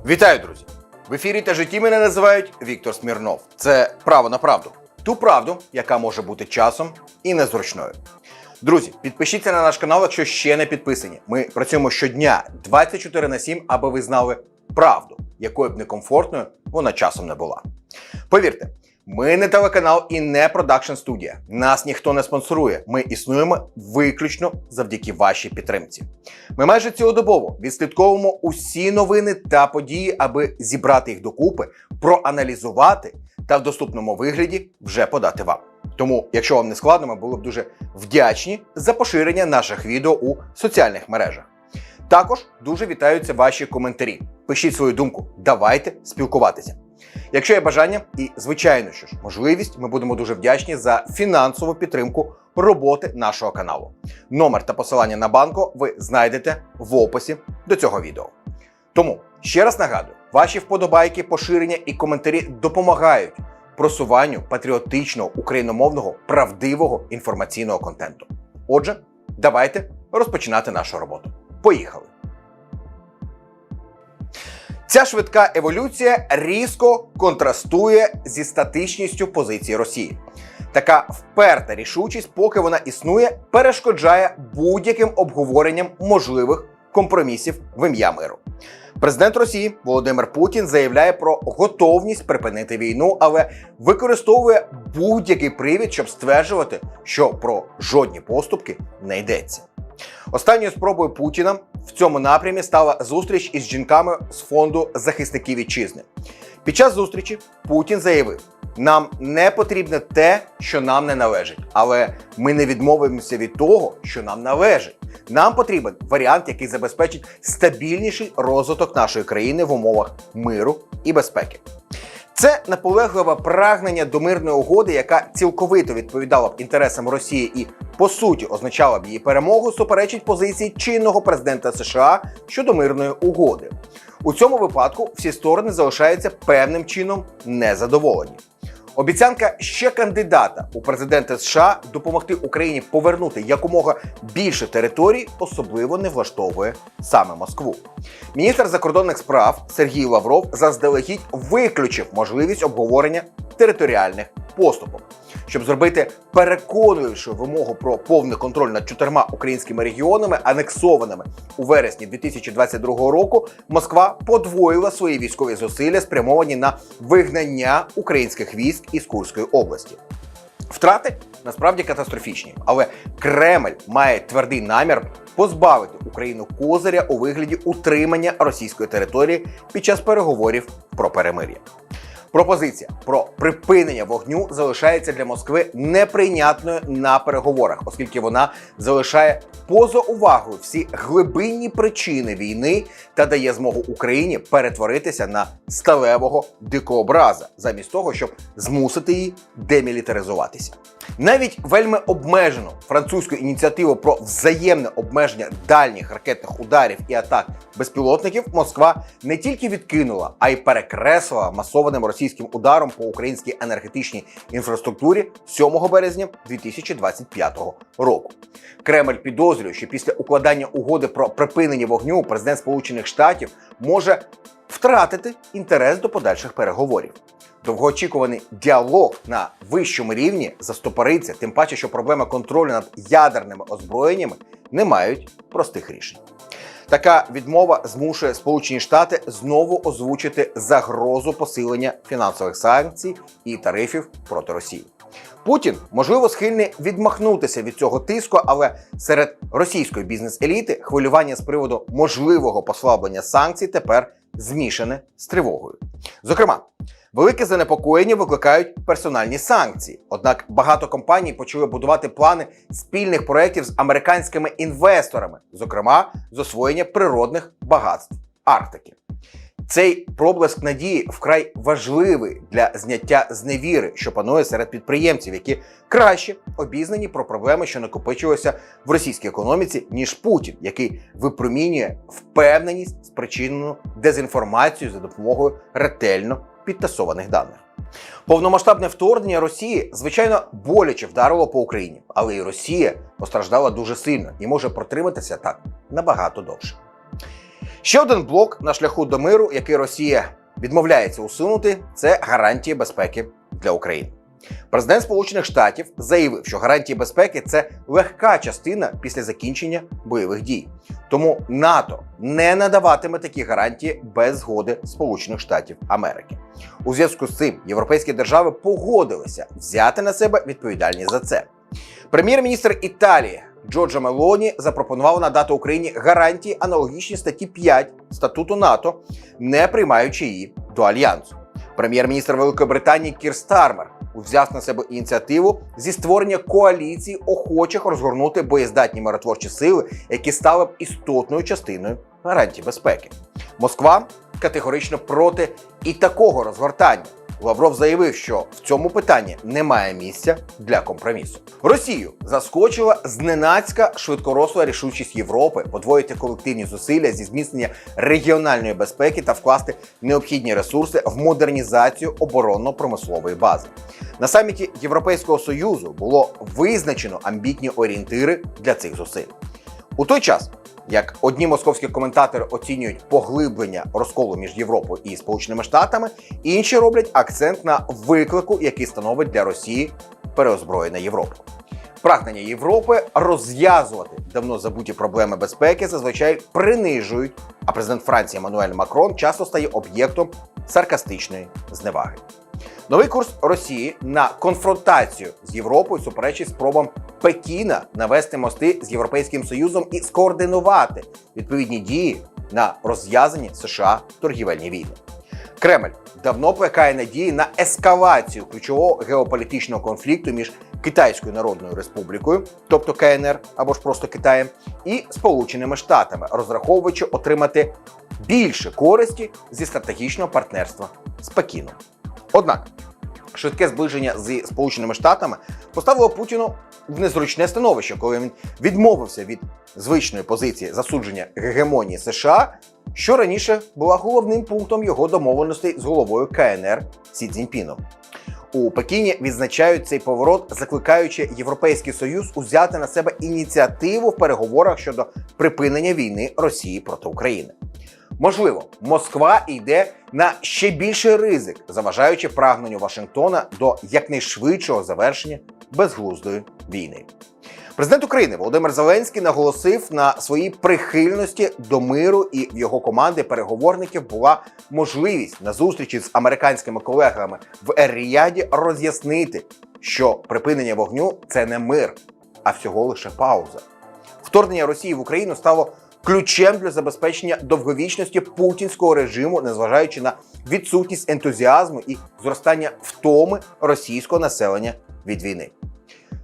Вітаю, друзі! В ефірі та житті мене називають Віктор Смірнов. Це «Право на правду». Ту правду, яка може бути часом і незручною. Друзі, підпишіться на наш канал, якщо ще не підписані. Ми працюємо щодня 24/7, аби ви знали правду, якою б некомфортною вона часом не була. Повірте, ми не телеканал і не продакшн-студія. Нас ніхто не спонсорує. Ми існуємо виключно завдяки вашій підтримці. Ми майже цілодобово відслідковуємо усі новини та події, аби зібрати їх докупи, проаналізувати та в доступному вигляді вже подати вам. Тому, якщо вам не складно, ми були б дуже вдячні за поширення наших відео у соціальних мережах. Також дуже вітаються ваші коментарі. Пишіть свою думку, давайте спілкуватися. Якщо є бажання і, звичайно, що ж, можливість, ми будемо дуже вдячні за фінансову підтримку роботи нашого каналу. Номер та посилання на банку ви знайдете в описі до цього відео. Тому, ще раз нагадую, ваші вподобайки, поширення і коментарі допомагають просуванню патріотичного, україномовного, правдивого інформаційного контенту. Отже, давайте розпочинати нашу роботу. Поїхали! Ця швидка еволюція різко контрастує зі статичністю позиції Росії. Така вперта рішучість, поки вона існує, перешкоджає будь-яким обговоренням можливих компромісів в ім'я миру. Президент Росії Володимир Путін заявляє про готовність припинити війну, але використовує будь-який привід, щоб стверджувати, що про жодні поступки не йдеться. Останньою спробою Путіна в цьому напрямі стала зустріч із жінками з фонду захисників вітчизни. Під час зустрічі Путін заявив: «Нам не потрібне те, що нам не належить, але ми не відмовимося від того, що нам належить. Нам потрібен варіант, який забезпечить стабільніший розвиток нашої країни в умовах миру і безпеки». Це наполегливе прагнення до мирної угоди, яка цілковито відповідала б інтересам Росії і, по суті, означала б її перемогу, суперечить позиції чинного президента США щодо мирної угоди. У цьому випадку всі сторони залишаються певним чином незадоволені. Обіцянка ще кандидата у президенти США допомогти Україні повернути якомога більше територій особливо не влаштовує саме Москву. Міністр закордонних справ Сергій Лавров заздалегідь виключив можливість обговорення територіальних поступок. Щоб зробити переконливішу вимогу про повний контроль над 4 українськими регіонами, анексованими у вересні 2022 року, Москва подвоїла свої військові зусилля, спрямовані на вигнання українських військ із Курської області. Втрати насправді катастрофічні, але Кремль має твердий намір позбавити Україну козиря у вигляді утримання російської території під час переговорів про перемир'я. Пропозиція про припинення вогню залишається для Москви неприйнятною на переговорах, оскільки вона залишає поза увагою всі глибинні причини війни та дає змогу Україні перетворитися на сталевого дикообраза, замість того, щоб змусити її демілітаризуватися. Навіть вельми обмежену французьку ініціативу про взаємне обмеження дальніх ракетних ударів і атак безпілотників Москва не тільки відкинула, а й перекреслила масованим російським ударом по українській енергетичній інфраструктурі 7 березня 2025 року. Кремль підозрює, що після укладання угоди про припинення вогню президент Сполучених Штатів може втратити інтерес до подальших переговорів. Довгоочікуваний діалог на вищому рівні застопориться, тим паче, що проблеми контролю над ядерними озброєннями не мають простих рішень. Така відмова змушує Сполучені Штати знову озвучити загрозу посилення фінансових санкцій і тарифів проти Росії. Путін, можливо, схильний відмахнутися від цього тиску, але серед російської бізнес-еліти хвилювання з приводу можливого послаблення санкцій тепер змішане з тривогою. Зокрема, велике занепокоєння викликають персональні санкції. Однак багато компаній почали будувати плани спільних проєктів з американськими інвесторами, зокрема з освоєння природних багатств Арктики. Цей проблиск надії вкрай важливий для зняття зневіри, що панує серед підприємців, які краще обізнані про проблеми, що накопичилися в російській економіці, ніж Путін, який випромінює впевненість, спричинену дезінформацією за допомогою ретельно підтасованих даних. Повномасштабне вторгнення Росії, звичайно, боляче вдарило по Україні, але і Росія постраждала дуже сильно і може протриматися так набагато довше. Ще один блок на шляху до миру, який Росія відмовляється усунути, це гарантії безпеки для України. Президент Сполучених Штатів заявив, що гарантії безпеки – це легка частина після закінчення бойових дій. Тому НАТО не надаватиме такі гарантії без згоди Сполучених Штатів Америки. У зв'язку з цим європейські держави погодилися взяти на себе відповідальність за це. Прем'єр-міністр Італії Джорджа Мелоні запропонував надати Україні гарантії, аналогічні статті 5 Статуту НАТО, не приймаючи її до Альянсу. Прем'єр-міністр Великої Британії Кір Стармер взяв на себе ініціативу зі створення коаліції охочих розгорнути боєздатні миротворчі сили, які стали б істотною частиною гарантій безпеки. Москва категорично проти і такого розгортання. Лавров заявив, що в цьому питанні немає місця для компромісу. Росію заскочила зненацька швидкоросла рішучість Європи подвоїти колективні зусилля зі зміцнення регіональної безпеки та вкласти необхідні ресурси в модернізацію оборонно-промислової бази. На саміті Європейського Союзу було визначено амбітні орієнтири для цих зусиль. У той час, як одні московські коментатори оцінюють поглиблення розколу між Європою і Сполученими Штатами, інші роблять акцент на виклику, який становить для Росії переозброєна Європа. Прагнення Європи розв'язувати давно забуті проблеми безпеки зазвичай принижують, а президент Франції Еммануель Макрон часто стає об'єктом саркастичної зневаги. Новий курс Росії на конфронтацію з Європою суперечить спробам Пекіна навести мости з Європейським Союзом і скоординувати відповідні дії на розв'язані США торгівельні війни. Кремль давно плекає надії на ескалацію ключового геополітичного конфлікту між Китайською Народною Республікою, тобто КНР або ж просто Китаєм, і Сполученими Штатами, розраховуючи отримати більше користі зі стратегічного партнерства з Пекіном. Однак, швидке зближення зі Сполученими Штатами поставило Путіну в незручне становище, коли він відмовився від звичної позиції засудження гегемонії США, що раніше була головним пунктом його домовленостей з головою КНР Сі Цзіньпіном. У Пекіні відзначають цей поворот, закликаючи Європейський Союз узяти на себе ініціативу в переговорах щодо припинення війни Росії проти України. Можливо, Москва йде на ще більший ризик, заважаючи прагненню Вашингтона до якнайшвидшого завершення безглуздої війни. Президент України Володимир Зеленський наголосив на своїй прихильності до миру, і в його команди переговорників була можливість на зустрічі з американськими колегами в Ер-Ріяді роз'яснити, що припинення вогню – це не мир, а всього лише пауза. Вторгнення Росії в Україну стало ключем для забезпечення довговічності путінського режиму, незважаючи на відсутність ентузіазму і зростання втоми російського населення від війни.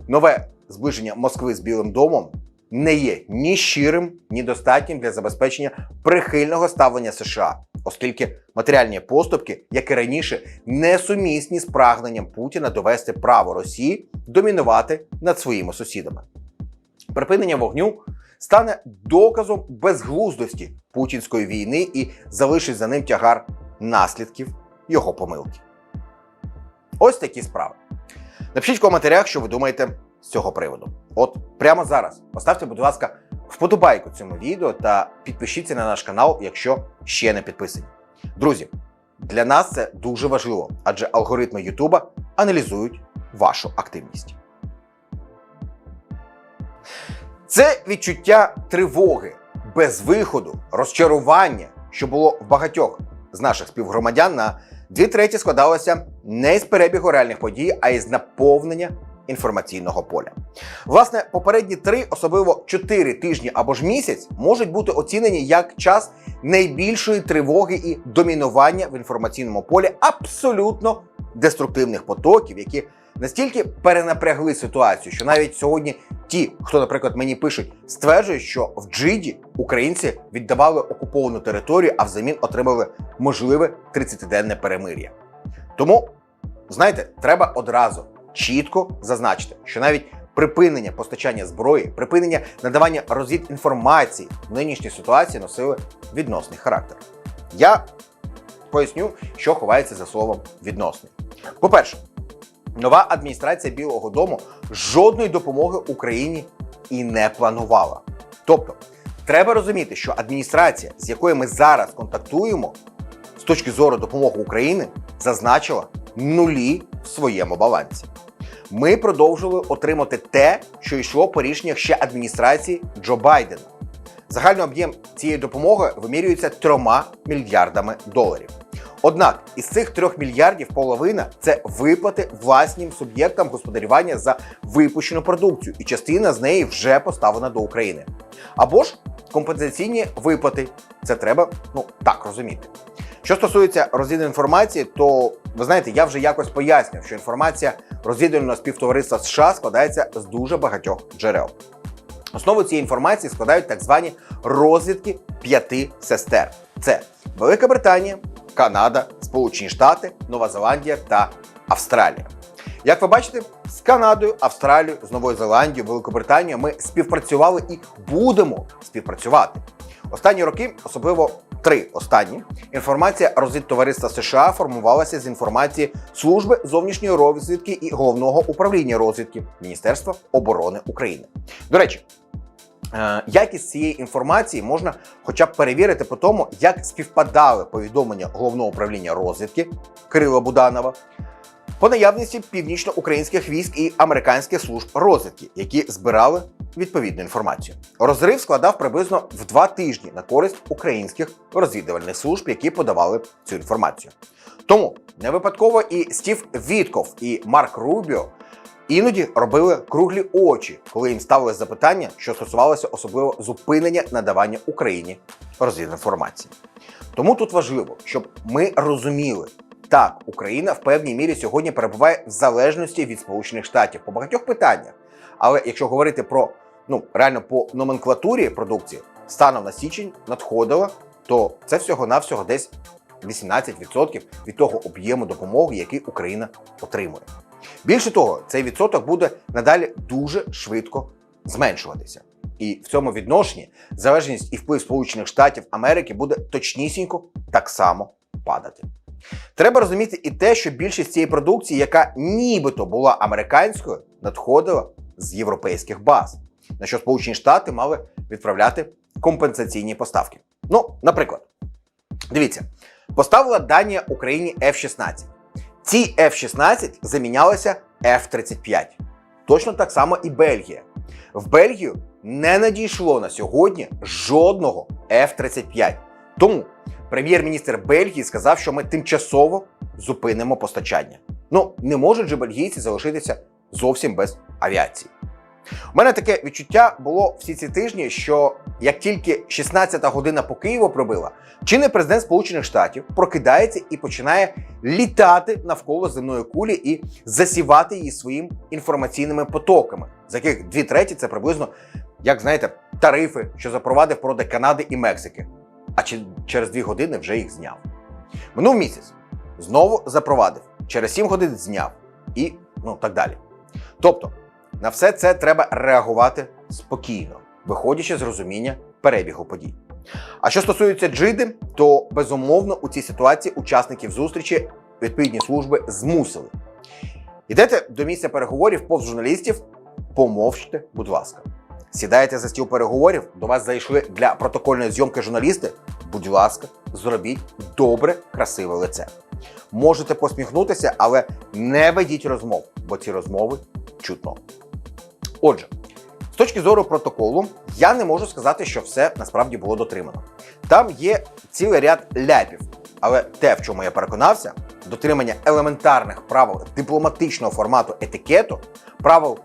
Нове зближення Москви з Білим домом не є ні щирим, ні достатнім для забезпечення прихильного ставлення США, оскільки матеріальні поступки, як і раніше, несумісні з прагненням Путіна довести право Росії домінувати над своїми сусідами. Припинення вогню стане доказом безглуздості путінської війни і залишить за ним тягар наслідків його помилки. Ось такі справи. Напишіть в коментарях, що ви думаєте з цього приводу. От прямо зараз поставте, будь ласка, вподобайку цьому відео та підпишіться на наш канал, якщо ще не підписані. Друзі, для нас це дуже важливо, адже алгоритми Ютуба аналізують вашу активність. Це відчуття тривоги, безвиходу, розчарування, що було в багатьох з наших співгромадян, на 2/3 складалося не із перебігу реальних подій, а із наповнення інформаційного поля. Власне, попередні 3, особливо 4 тижні або ж місяць, можуть бути оцінені як час найбільшої тривоги і домінування в інформаційному полі абсолютно деструктивних потоків, які настільки перенапрягли ситуацію, що навіть сьогодні ті, хто, наприклад, мені пишуть, стверджують, що в Джиді українці віддавали окуповану територію, а взамін отримали можливе 30-денне перемир'я. Тому, знаєте, треба одразу чітко зазначити, що навіть припинення постачання зброї, припинення надавання розвідінформації в нинішній ситуації носили відносний характер. Я поясню, що ховається за словом «відносний». По-перше, нова адміністрація Білого дому жодної допомоги Україні і не планувала. Тобто, Треба розуміти, що адміністрація, з якою ми зараз контактуємо, з точки зору допомоги Україні, зазначила нулі в своєму балансі. Ми продовжили отримати те, що йшло по рішеннях ще адміністрації Джо Байдена. Загальний об'єм цієї допомоги вимірюється 3 мільярдами доларів. Однак із цих 3 мільярдів половина – це виплати власним суб'єктам господарювання за випущену продукцію, і частина з неї вже поставлена до України. Або ж компенсаційні виплати. Це треба, так розуміти. Що стосується розвідувальної інформації, то, ви знаєте, я вже якось пояснив, що інформація розвідувального співтовариства США складається з дуже багатьох джерел. Основу цієї інформації складають так звані розвідки 5 сестер. Це Велика Британія, Канада, Сполучені Штати, Нова Зеландія та Австралія. Як ви бачите, з Канадою, Австралією, з Новою Зеландією, Великобританією ми співпрацювали і будемо співпрацювати. Останні роки, особливо 3 останні, інформація розвідтовариства США формувалася з інформації Служби зовнішньої розвідки і Головного управління розвідки Міністерства оборони України. До речі, якість цієї інформації можна хоча б перевірити по тому, як співпадали повідомлення Головного управління розвідки Кирила Буданова по наявності північноукраїнських військ і американських служб розвідки, які збирали відповідну інформацію. Розрив складав приблизно в 2 тижні на користь українських розвідувальних служб, які подавали цю інформацію. Тому не випадково і Стів Вітков, і Марк Рубіо іноді робили круглі очі, коли їм ставили запитання, що стосувалося особливо зупинення надавання Україні розвідувальної інформації. Тому тут важливо, щоб ми розуміли, так, Україна в певній мірі сьогодні перебуває в залежності від Сполучених Штатів по багатьох питаннях. Але якщо говорити про, реально по номенклатурі продукції, станом на січень надходило, то це всього-навсього десь 18% від того об'єму допомоги, який Україна отримує. Більше того, цей відсоток буде надалі дуже швидко зменшуватися. І в цьому відношенні залежність і вплив Сполучених Штатів Америки буде точнісінько так само падати. Треба розуміти і те, що більшість цієї продукції, яка нібито була американською, надходила з європейських баз, на що Сполучені Штати мали відправляти компенсаційні поставки. Наприклад, дивіться, поставила Данія Україні F-16. Ці F-16 замінялися F-35. Точно так само і Бельгія. В Бельгію не надійшло на сьогодні жодного F-35. Тому прем'єр-міністр Бельгії сказав, що ми тимчасово зупинимо постачання. Не можуть же бельгійці залишитися зовсім без авіації. У мене таке відчуття було всі ці тижні, що як тільки 16-та година по Києву пробила, чинний президент Сполучених Штатів прокидається і починає літати навколо земної кулі і засівати її своїм інформаційними потоками, з яких 2/3 – це приблизно, як знаєте, тарифи, що запровадив проти Канади і Мексики. А через 2 години вже їх зняв. Минув місяць, знову запровадив, через 7 годин зняв і так далі. Тобто, на все це треба реагувати спокійно, виходячи з розуміння перебігу подій. А що стосується Джиди, то безумовно у цій ситуації учасників зустрічі відповідні служби змусили. Йдете до місця переговорів повз журналістів, помовчте, будь ласка. Сідаєте за стіл переговорів, до вас зайшли для протокольної зйомки журналісти, будь ласка, зробіть добре, красиве лице. Можете посміхнутися, але не ведіть розмов, бо ці розмови чутно. Отже, з точки зору протоколу, я не можу сказати, що все насправді було дотримано. Там є цілий ряд ляпів, але те, в чому я переконався, дотримання елементарних правил дипломатичного формату етикету, правил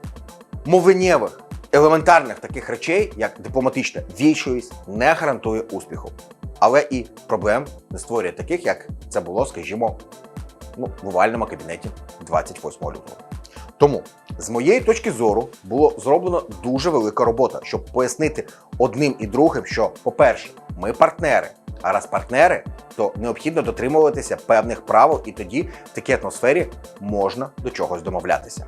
мовленнєвих, елементарних таких речей, як дипломатична вічливість, не гарантує успіху. Але і проблем не створює таких, як це було, скажімо, в овальному кабінеті 28 лютого. Тому, з моєї точки зору, було зроблено дуже велика робота, щоб пояснити одним і другим, що, по-перше, ми партнери, а раз партнери, то необхідно дотримуватися певних правил, і тоді в такій атмосфері можна до чогось домовлятися.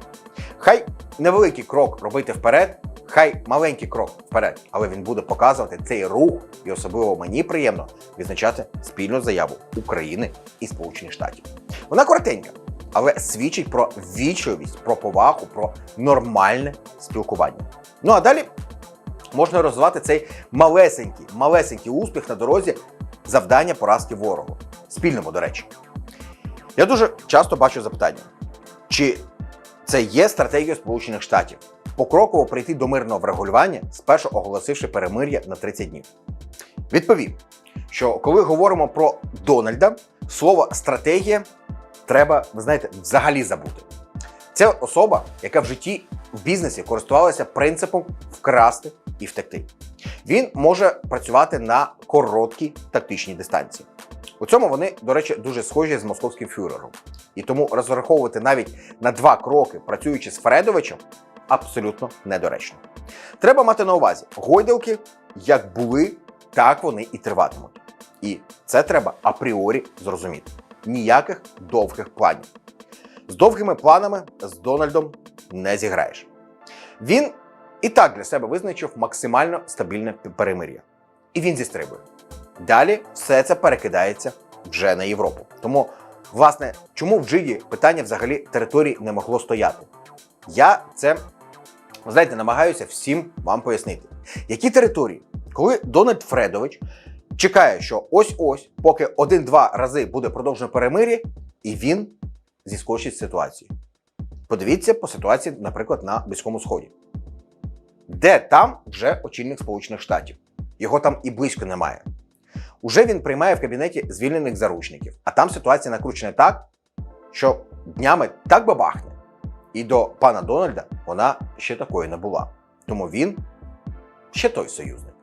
Хай невеликий крок робити вперед, хай маленький крок вперед, але він буде показувати цей рух, і особливо мені приємно відзначати спільну заяву України і Сполучених Штатів. Вона коротенька, але свідчить про вічливість, про повагу, про нормальне спілкування. А далі можна розвивати цей малесенький успіх на дорозі завдання поразки ворогу. Спільному, до речі. Я дуже часто бачу запитання, чи це є стратегією Сполучених Штатів покроково прийти до мирного врегулювання, спершу оголосивши перемир'я на 30 днів. Відповім, що коли говоримо про Дональда, слово «стратегія» треба, ви знаєте, взагалі забути. Це особа, яка в житті, в бізнесі користувалася принципом вкрасти і втекти. Він може працювати на короткій тактичній дистанції. У цьому вони, до речі, дуже схожі з московським фюрером. І тому розраховувати навіть на 2 кроки, працюючи з Фредовичем, абсолютно недоречно. Треба мати на увазі, гойдалки як були, так вони і триватимуть. І це треба апріорі зрозуміти. Ніяких довгих планів. З довгими планами з Дональдом не зіграєш. Він і так для себе визначив максимально стабільне перемир'я. І він зістрибує. Далі все це перекидається вже на Європу. Тому, власне, чому в Джиді питання взагалі територій не могло стояти? Я це, знаєте, намагаюся всім вам пояснити. Які території? Коли Дональд Фредович чекає, що ось-ось, поки 1-2 рази буде продовжено перемир'я, і він зіскочить з ситуації. Подивіться по ситуації, наприклад, на Близькому Сході. Де там вже очільник Сполучених Штатів? Його там і близько немає. Уже він приймає в кабінеті звільнених заручників, а там ситуація накручена так, що днями так бабахне. І до пана Дональда вона ще такої не була. Тому він ще той союзник.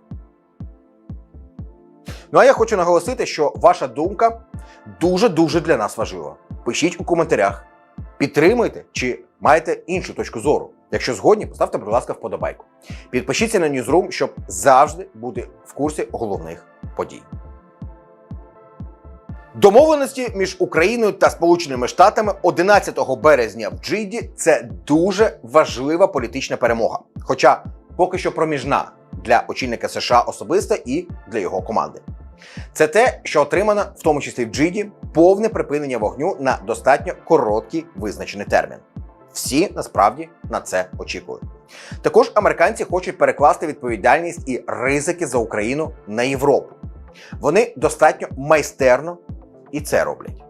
Ну а я хочу наголосити, що ваша думка дуже-дуже для нас важлива. Пишіть у коментарях, підтримуйте чи маєте іншу точку зору. Якщо згодні, поставте, будь ласка, вподобайку. Підпишіться на Newsroom, щоб завжди бути в курсі головних подій. Домовленості між Україною та Сполученими Штатами 11 березня в Джиді – це дуже важлива політична перемога. Хоча поки що проміжна для очільника США особисто і для його команди. Це те, що отримано, в тому числі в Джиді, повне припинення вогню на достатньо короткий визначений термін. Всі, насправді, на це очікують. Також американці хочуть перекласти відповідальність і ризики за Україну на Європу. Вони достатньо майстерно і це роблять.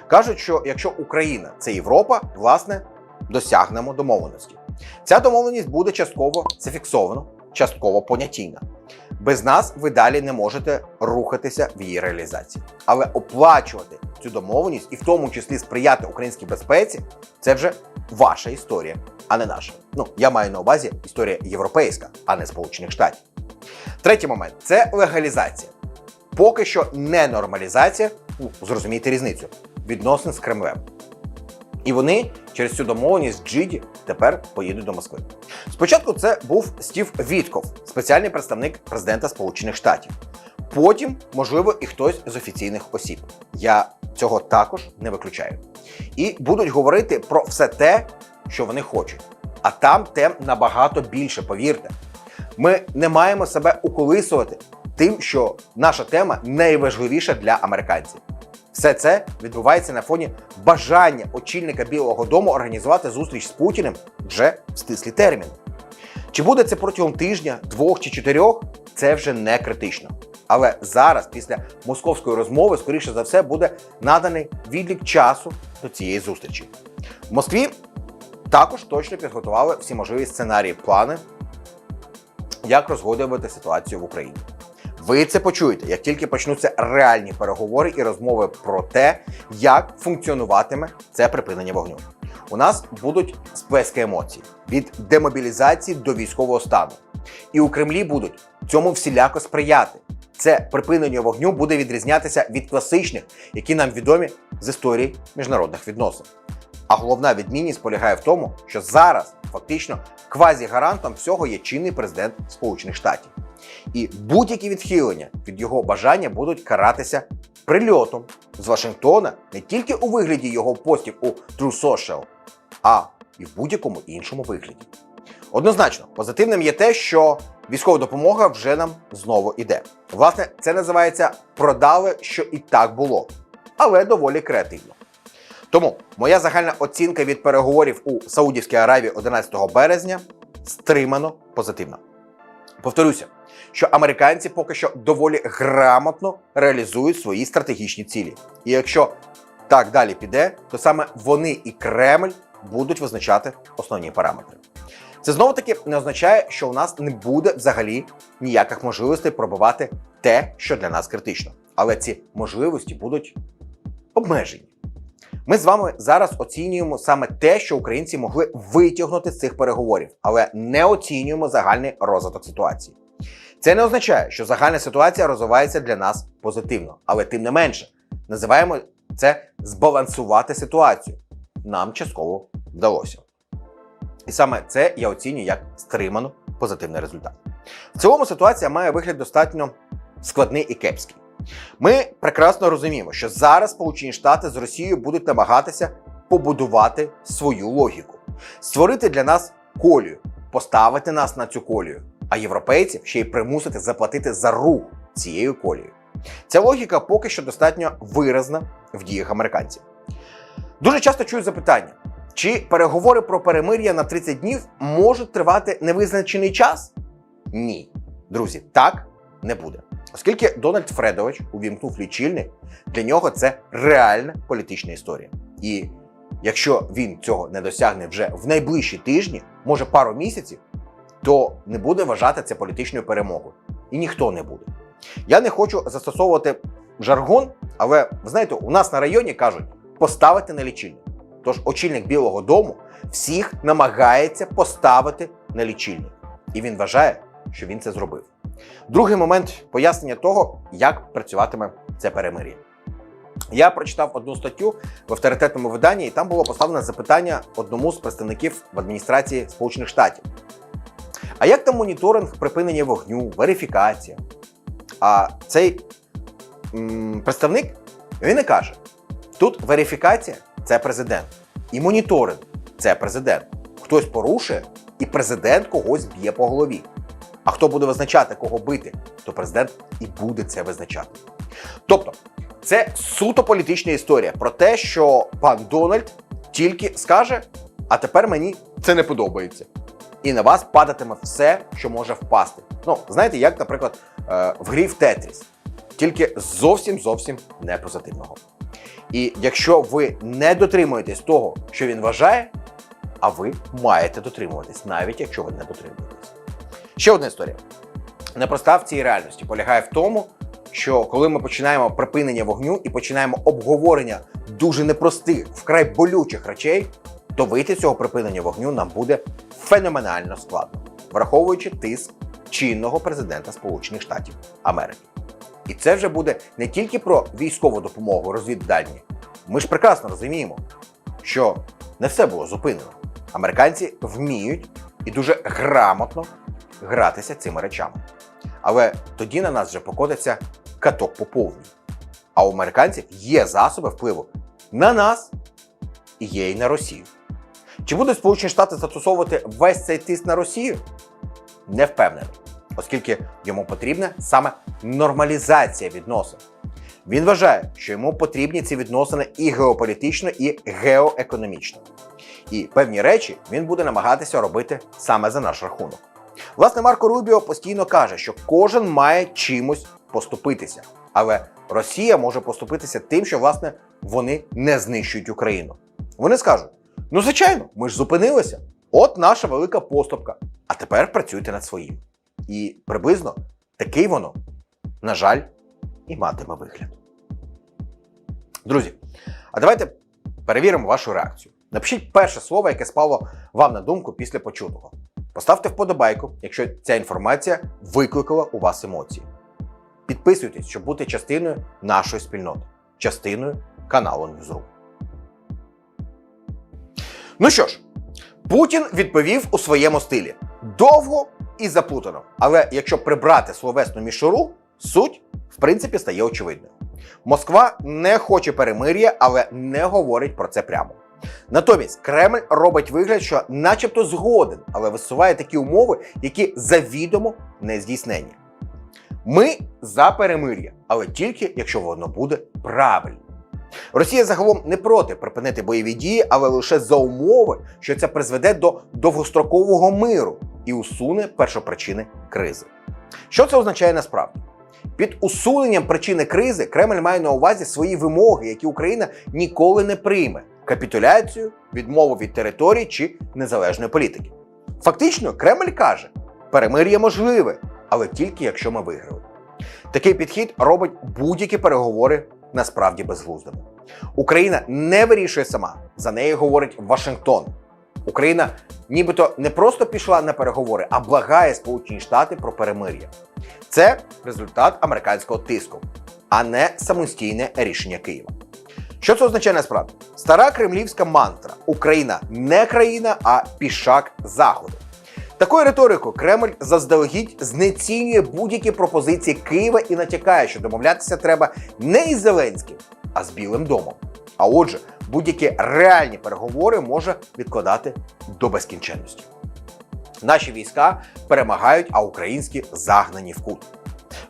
Кажуть, що якщо Україна – це Європа, власне, досягнемо домовленості. Ця домовленість буде частково зафіксована, частково понятійна. Без нас ви далі не можете рухатися в її реалізації. Але оплачувати цю домовленість і в тому числі сприяти українській безпеці – це вже ваша історія, а не наша. Ну, я маю на увазі історія європейська, а не Сполучених Штатів. Третій момент – це легалізація. Поки що не нормалізація, зрозумійте різницю, відносин з Кремлем. І вони через цю домовленість Джиді тепер поїдуть до Москви. Спочатку це був Стів Вітков, спеціальний представник президента Сполучених Штатів. Потім, можливо, і хтось з офіційних осіб. Я цього також не виключаю. І будуть говорити про все те, що вони хочуть. А там тем набагато більше, повірте. Ми не маємо себе уколисувати тим, що наша тема найважливіша для американців. Все це відбувається на фоні бажання очільника Білого дому організувати зустріч з Путіним вже в стислі терміни. Чи буде це протягом тижня, 2 чи 4, це вже не критично. Але зараз, після московської розмови, скоріше за все, буде наданий відлік часу до цієї зустрічі. В Москві також точно підготували всі можливі сценарії, плани, як розгодувати ситуацію в Україні. Ви це почуєте, як тільки почнуться реальні переговори і розмови про те, як функціонуватиме це припинення вогню. У нас будуть сплески емоцій від демобілізації до військового стану. І у Кремлі будуть цьому всіляко сприяти. Це припинення вогню буде відрізнятися від класичних, які нам відомі з історії міжнародних відносин. А головна відмінність полягає в тому, що зараз фактично квазі-гарантом всього є чинний президент Сполучених Штатів. І будь-які відхилення від його бажання будуть каратися прильотом з Вашингтона не тільки у вигляді його постів у True Social, а і в будь-якому іншому вигляді. Однозначно, позитивним є те, що військова допомога вже нам знову іде. Власне, це називається «продали, що і так було», але доволі креативно. Тому моя загальна оцінка від переговорів у Саудівській Аравії 11 березня стримано позитивна. Повторюся, що американці поки що доволі грамотно реалізують свої стратегічні цілі. І якщо так далі піде, то саме вони і Кремль будуть визначати основні параметри. Це знову-таки не означає, що у нас не буде взагалі ніяких можливостей пробивати те, що для нас критично. Але ці можливості будуть обмежені. Ми з вами зараз оцінюємо саме те, що українці могли витягнути з цих переговорів, але не оцінюємо загальний розвиток ситуації. Це не означає, що загальна ситуація розвивається для нас позитивно, але тим не менше, називаємо це збалансувати ситуацію. Нам частково вдалося. І саме це я оцінюю як стримано позитивний результат. В цілому ситуація має вигляд достатньо складний і кепський. Ми прекрасно розуміємо, що зараз Сполучені Штати з Росією будуть намагатися побудувати свою логіку, створити для нас колію, поставити нас на цю колію, а європейців ще й примусити заплатити за рух цією колією. Ця логіка поки що достатньо виразна в діях американців. Дуже часто чую запитання, чи переговори про перемир'я на 30 днів можуть тривати невизначений час? Ні. Друзі, так не буде. Оскільки Дональд Фредович увімкнув лічильник, для нього це реальна політична історія. І якщо він цього не досягне вже в найближчі тижні, може пару місяців, то не буде вважати це політичною перемогою. І ніхто не буде. Я не хочу застосовувати жаргон, але, ви знаєте, у нас на районі кажуть поставити на лічильник. Тож очільник Білого дому всіх намагається поставити на лічильник. І він вважає, що він це зробив. Другий момент пояснення того, як працюватиме це перемир'я. Я прочитав одну статтю в авторитетному виданні, і там було поставлено запитання одному з представників в адміністрації Сполучених Штатів. А як там моніторинг припинення вогню, верифікація? А цей представник, він і каже, тут верифікація – це президент, і моніторинг – це президент. Хтось порушує, і президент когось б'є по голові. А хто буде визначати, кого бити, то президент і буде це визначати. Тобто, це суто політична історія про те, що пан Дональд тільки скаже, а тепер мені це не подобається. І на вас падатиме все, що може впасти. Ну, знаєте, як, наприклад, в грі в Тетріс. Тільки зовсім не позитивного. І якщо ви не дотримуєтесь того, що він вважає, а ви маєте дотримуватись, навіть якщо ви не дотримуєтесь. Ще одна історія. Непроста в цій реальності полягає в тому, що коли ми починаємо припинення вогню і починаємо обговорення дуже непростих, вкрай болючих речей, то вийти з цього припинення вогню нам буде феноменально складно, враховуючи тиск чинного президента Сполучених Штатів Америки. І це вже буде не тільки про військову допомогу, розвіддані. Ми ж прекрасно розуміємо, що не все було зупинено. Американці вміють і дуже грамотно гратися цими речами. Але тоді на нас вже покотиться каток по повній. А у американців є засоби впливу на нас і є і на Росію. Чи будуть Сполучені Штати застосовувати весь цей тиск на Росію? Не впевнений, оскільки йому потрібна саме нормалізація відносин. Він вважає, що йому потрібні ці відносини і геополітично, і геоекономічно. І певні речі він буде намагатися робити саме за наш рахунок. Власне, Марко Рубіо постійно каже, що кожен має чимось поступитися. Але Росія може поступитися тим, що, власне, вони не знищують Україну. Вони скажуть, ну, звичайно, ми ж зупинилися. От наша велика поступка. А тепер працюйте над своїм. І приблизно такий воно, на жаль, і матиме вигляд. Друзі, а давайте перевіримо вашу реакцію. Напишіть перше слово, яке спало вам на думку після почутого. Поставте вподобайку, якщо ця інформація викликала у вас емоції. Підписуйтесь, щоб бути частиною нашої спільноти, частиною каналу Newsroom. Ну що ж, Путін відповів у своєму стилі. Довго і заплутано. Але якщо прибрати словесну мішуру, суть, в принципі, стає очевидною. Москва не хоче перемир'я, але не говорить про це прямо. Натомість Кремль робить вигляд, що начебто згоден, але висуває такі умови, які завідомо не здійснені. Ми за перемир'я, але тільки якщо воно буде правильним. Росія загалом не проти припинити бойові дії, але лише за умови, що це призведе до довгострокового миру і усуне першопричини кризи. Що це означає насправді? Під усуненням причини кризи Кремль має на увазі свої вимоги, які Україна ніколи не прийме – капітуляцію, відмову від територій чи незалежної політики. Фактично, Кремль каже, перемир'я можливе, але тільки якщо ми виграли. Такий підхід робить будь-які переговори насправді безглуздими. Україна не вирішує сама, за нею говорить Вашингтон. Україна нібито не просто пішла на переговори, а благає Сполучені Штати про перемир'я. Це результат американського тиску, а не самостійне рішення Києва. Що це означає насправді? Стара кремлівська мантра «Україна не країна, а пішак Заходу». Такою риторикою Кремль заздалегідь знецінює будь-які пропозиції Києва і натякає, що домовлятися треба не із Зеленським, а з Білим домом. А отже, будь-які реальні переговори може відкладати до безкінченності. Наші війська перемагають, а українські загнані в кут.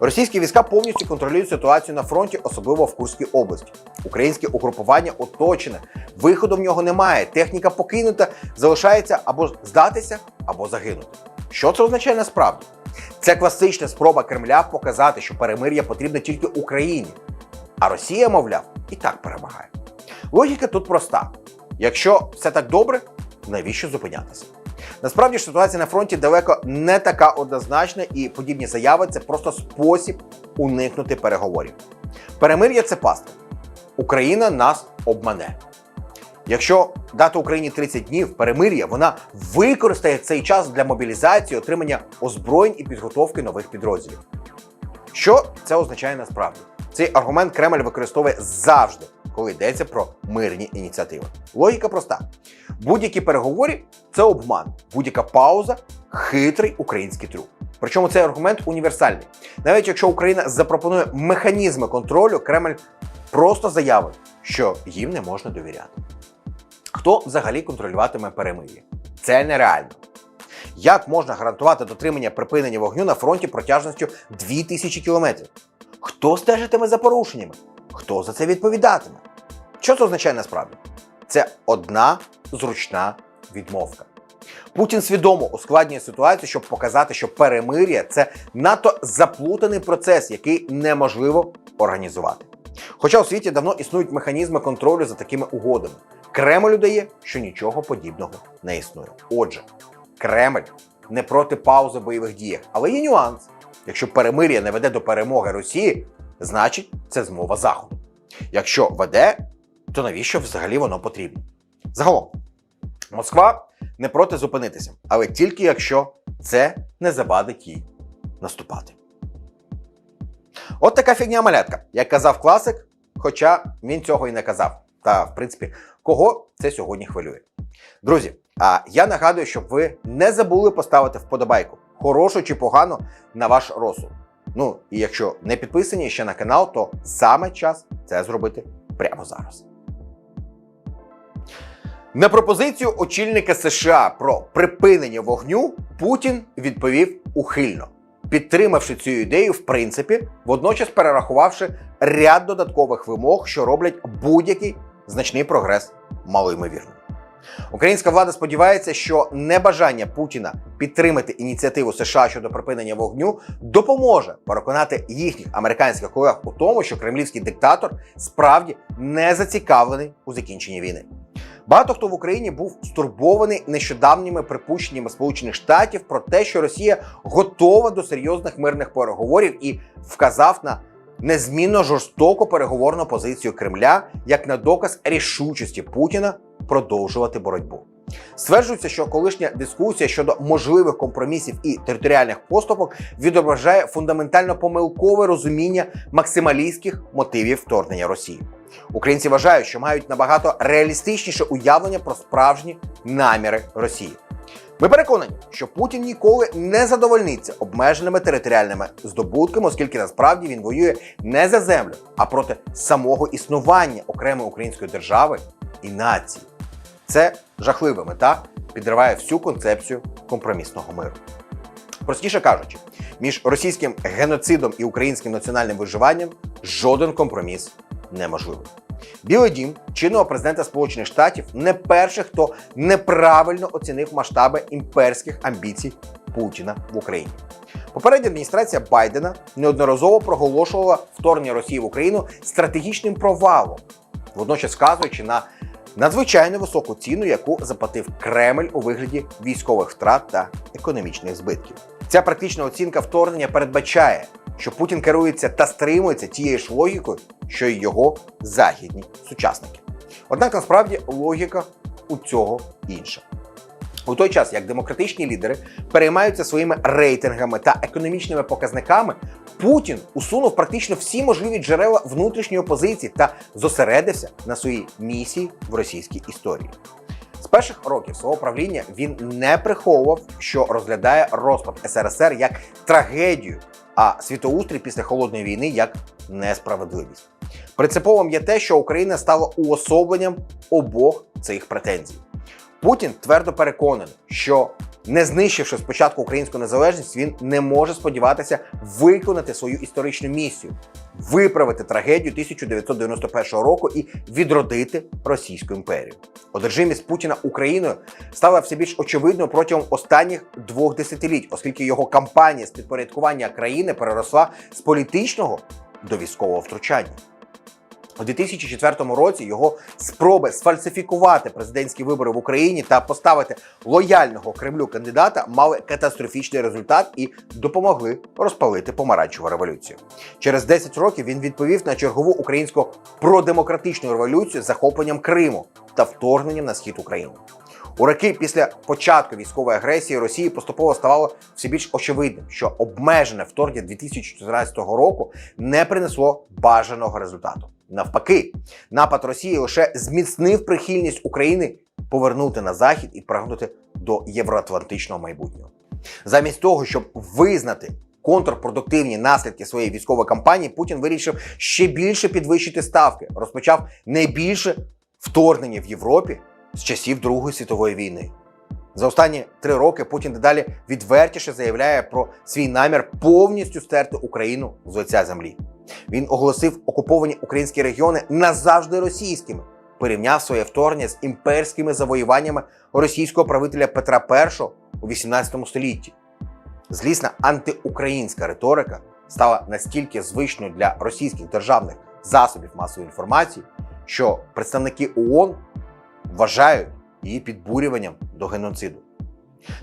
Російські війська повністю контролюють ситуацію на фронті, особливо в Курській області. Українське угрупування оточене, виходу в нього немає, техніка покинута, залишається або здатися, або загинути. Що це означає насправді? Це класична спроба Кремля показати, що перемир'я потрібно тільки Україні, а Росія, мовляв, і так перемагає. Логіка тут проста. Якщо все так добре, навіщо зупинятися? Насправді ж ситуація на фронті далеко не така однозначна, і подібні заяви – це просто спосіб уникнути переговорів. Перемир'я – це пастка. Україна нас обмане. Якщо дати Україні 30 днів перемир'я, вона використає цей час для мобілізації, отримання озброєнь і підготовки нових підрозділів. Що це означає насправді? Цей аргумент Кремль використовує завжди, коли йдеться про мирні ініціативи. Логіка проста. Будь-які переговори – це обман. Будь-яка пауза – хитрий український трюк. Причому цей аргумент універсальний. Навіть якщо Україна запропонує механізми контролю, Кремль просто заявить, що їм не можна довіряти. Хто взагалі контролюватиме перемир'я? Це нереально. Як можна гарантувати дотримання припинення вогню на фронті протяжністю 2000 кілометрів? Хто стежитиме за порушеннями? Хто за це відповідатиме? Що це означає насправді? Це одна зручна відмовка. Путін свідомо ускладнює ситуацію, щоб показати, що перемир'я – це надто заплутаний процес, який неможливо організувати. Хоча у світі давно існують механізми контролю за такими угодами. Кремль удає, що нічого подібного не існує. Отже, Кремль не проти паузи в бойових діях, але є нюанс. Якщо перемир'я не веде до перемоги Росії, значить це змова Заходу. Якщо веде, то навіщо взагалі воно потрібно? Загалом, Москва не проти зупинитися, але тільки якщо це не завадить їй наступати. От така фігня малятка, як казав класик, хоча він цього і не казав. Та, в принципі, кого це сьогодні хвилює. Друзі, а я нагадую, щоб ви не забули поставити вподобайку, хорошу чи погану, на ваш розсуд. Ну, і якщо не підписані ще на канал, то саме час це зробити прямо зараз. На пропозицію очільника США про припинення вогню Путін відповів ухильно, підтримавши цю ідею в принципі, водночас перерахувавши ряд додаткових вимог, що роблять будь-який значний прогрес малоймовірним. Українська влада сподівається, що небажання Путіна підтримати ініціативу США щодо припинення вогню допоможе переконати їхніх американських колег у тому, що кремлівський диктатор справді не зацікавлений у закінченні війни. Багато хто в Україні був стурбований нещодавніми припущеннями Сполучених Штатів про те, що Росія готова до серйозних мирних переговорів і вказав на незмінно жорстоку переговорну позицію Кремля як на доказ рішучості Путіна продовжувати боротьбу. Стверджується, що колишня дискусія щодо можливих компромісів і територіальних поступок відображає фундаментально помилкове розуміння максималістських мотивів вторгнення Росії. Українці вважають, що мають набагато реалістичніше уявлення про справжні наміри Росії. Ми переконані, що Путін ніколи не задовольниться обмеженими територіальними здобутками, оскільки насправді він воює не за землю, а проти самого існування окремої української держави і нації. Це жахлива мета, підриває всю концепцію компромісного миру. Простіше кажучи, між російським геноцидом і українським національним виживанням жоден компроміс неможливий. Білий дім чинного президента Сполучених Штатів не перший, хто неправильно оцінив масштаби імперських амбіцій Путіна в Україні. Попередня адміністрація Байдена неодноразово проголошувала вторгнення Росії в Україну стратегічним провалом, водночас вказуючи на надзвичайно високу ціну, яку заплатив Кремль у вигляді військових втрат та економічних збитків. Ця практична оцінка вторгнення передбачає, що Путін керується та стримується тією ж логікою, що й його західні сучасники. Однак насправді логіка у цього інша. У той час, як демократичні лідери переймаються своїми рейтингами та економічними показниками, Путін усунув практично всі можливі джерела внутрішньої опозиції та зосередився на своїй місії в російській історії. З перших років свого правління він не приховував, що розглядає розпад СРСР як трагедію, а світоустрій після Холодної війни як несправедливість. Принциповим є те, що Україна стала уособленням обох цих претензій. Путін твердо переконаний, що не знищивши спочатку українську незалежність, він не може сподіватися виконати свою історичну місію – виправити трагедію 1991 року і відродити Російську імперію. Одержимість Путіна Україною стала все більш очевидною протягом останніх 2 десятиліть, оскільки його кампанія з підпорядкування країни переросла з політичного до військового втручання. У 2004 році його спроби сфальсифікувати президентські вибори в Україні та поставити лояльного Кремлю кандидата мали катастрофічний результат і допомогли розпалити помаранчеву революцію. Через 10 років він відповів на чергову українську продемократичну революцію з захопленням Криму та вторгненням на схід України. У роки після початку військової агресії Росії поступово ставало все більш очевидним, що обмежене вторгнення 2014 року не принесло бажаного результату. Навпаки, напад Росії лише зміцнив прихильність України повернути на Захід і прагнути до євроатлантичного майбутнього. Замість того, щоб визнати контрпродуктивні наслідки своєї військової кампанії, Путін вирішив ще більше підвищити ставки, розпочав найбільше вторгнення в Європі з часів Другої світової війни. За останні 3 роки Путін дедалі відвертіше заявляє про свій намір повністю стерти Україну з лиця землі. Він оголосив окуповані українські регіони назавжди російськими, порівняв своє вторгнення з імперськими завоюваннями російського правителя Петра І у 18 столітті. Злісна антиукраїнська риторика стала настільки звичною для російських державних засобів масової інформації, що представники ООН вважають її підбурюванням до геноциду.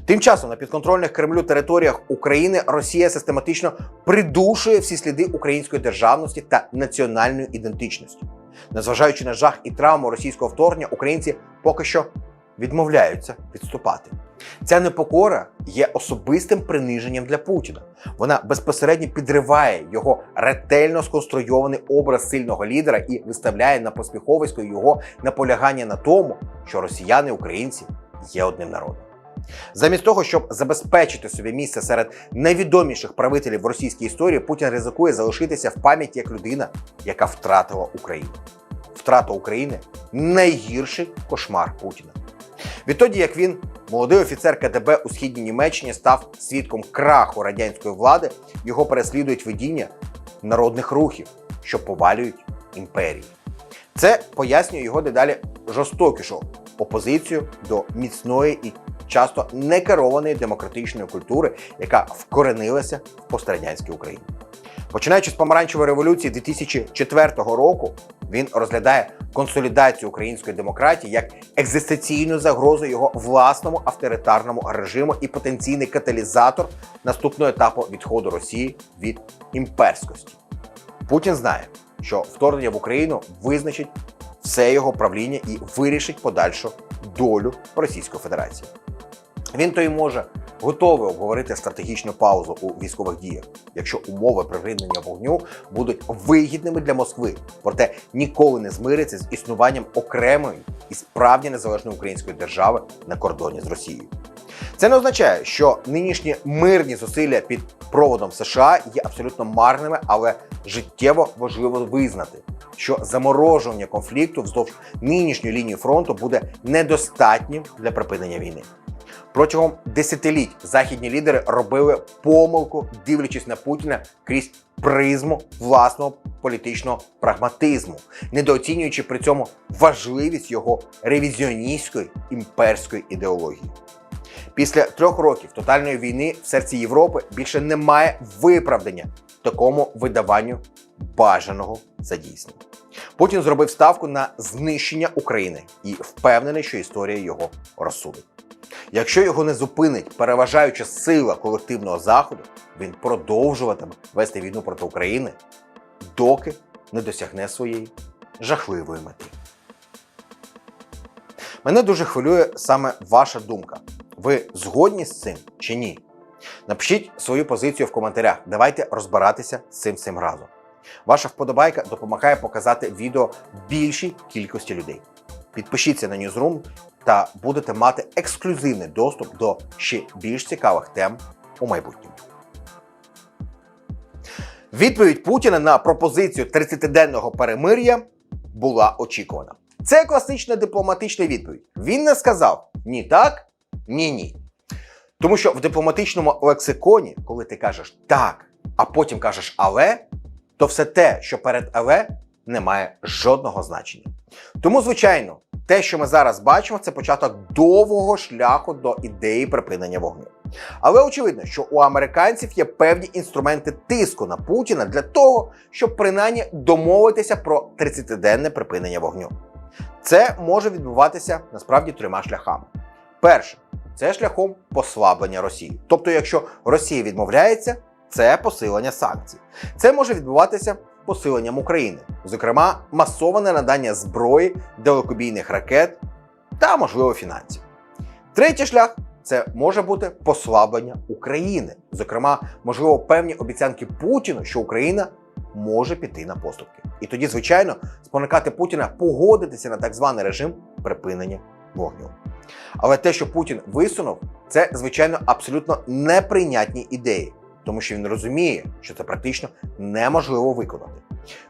Тим часом на підконтрольних Кремлю територіях України Росія систематично придушує всі сліди української державності та національної ідентичності. Незважаючи на жах і травму російського вторгнення, українці поки що відмовляються відступати. Ця непокора є особистим приниженням для Путіна. Вона безпосередньо підриває його ретельно сконструйований образ сильного лідера і виставляє на посміховисько його наполягання на тому, що росіяни і українці є одним народом. Замість того, щоб забезпечити собі місце серед найвідоміших правителів в російській історії, Путін ризикує залишитися в пам'яті як людина, яка втратила Україну. Втрата України – найгірший кошмар Путіна. Відтоді, як він, молодий офіцер КДБ у Східній Німеччині, став свідком краху радянської влади, його переслідують видіння народних рухів, що повалюють імперії. Це пояснює його дедалі жорстокішу опозицію до міцної і часто некерованої демократичної культури, яка вкоренилася в пострадянській Україні. Починаючи з помаранчевої революції 2004 року, він розглядає консолідацію української демократії як екзистенційну загрозу його власному авторитарному режиму і потенційний каталізатор наступного етапу відходу Росії від імперськості. Путін знає, що вторгнення в Україну визначить все його правління і вирішить подальшу долю Російської Федерації. Він то й може готовий обговорити стратегічну паузу у військових діях, якщо умови припинення вогню будуть вигідними для Москви, проте ніколи не змириться з існуванням окремої і справді незалежної української держави на кордоні з Росією. Це не означає, що нинішні мирні зусилля під проводом США є абсолютно марними, але життєво важливо визнати, що заморожування конфлікту вздовж нинішньої лінії фронту буде недостатнім для припинення війни. Протягом десятиліть західні лідери робили помилку, дивлячись на Путіна крізь призму власного політичного прагматизму, недооцінюючи при цьому важливість його ревізіоністської імперської ідеології. Після 3 років тотальної війни в серці Європи більше немає виправдання такому видаванню бажаного за дійсне. Путін зробив ставку на знищення України і впевнений, що історія його розсудить. Якщо його не зупинить переважаюча сила колективного Заходу, він продовжуватиме вести війну проти України, доки не досягне своєї жахливої мети. Мене дуже хвилює саме ваша думка. Ви згодні з цим чи ні? Напишіть свою позицію в коментарях. Давайте розбиратися з цим всім разом. Ваша вподобайка допомагає показати відео більшій кількості людей. Підпишіться на Newsroom та будете мати ексклюзивний доступ до ще більш цікавих тем у майбутньому. Відповідь Путіна на пропозицію 30-денного перемир'я була очікувана. Це класична дипломатична відповідь. Він не сказав ні так, ні ні. Тому що в дипломатичному лексиконі, коли ти кажеш так, а потім кажеш але, то все те, що перед але, не має жодного значення. Тому, звичайно, те, що ми зараз бачимо, це початок довгого шляху до ідеї припинення вогню. Але очевидно, що у американців є певні інструменти тиску на Путіна для того, щоб принаймні домовитися про 30-денне припинення вогню. Це може відбуватися насправді 3 шляхами. Перше – це шляхом послаблення Росії. Тобто, якщо Росія відмовляється, це посилення санкцій. Це може відбуватися посиленням України, зокрема масоване надання зброї, далекобійних ракет та, можливо, фінансів. Третій шлях – це може бути послаблення України, зокрема, можливо, певні обіцянки Путіну, що Україна може піти на поступки. І тоді, звичайно, спонукати Путіна погодитися на так званий режим припинення вогню. Але те, що Путін висунув, це, звичайно, абсолютно неприйнятні ідеї, тому що він розуміє, що це практично неможливо виконати.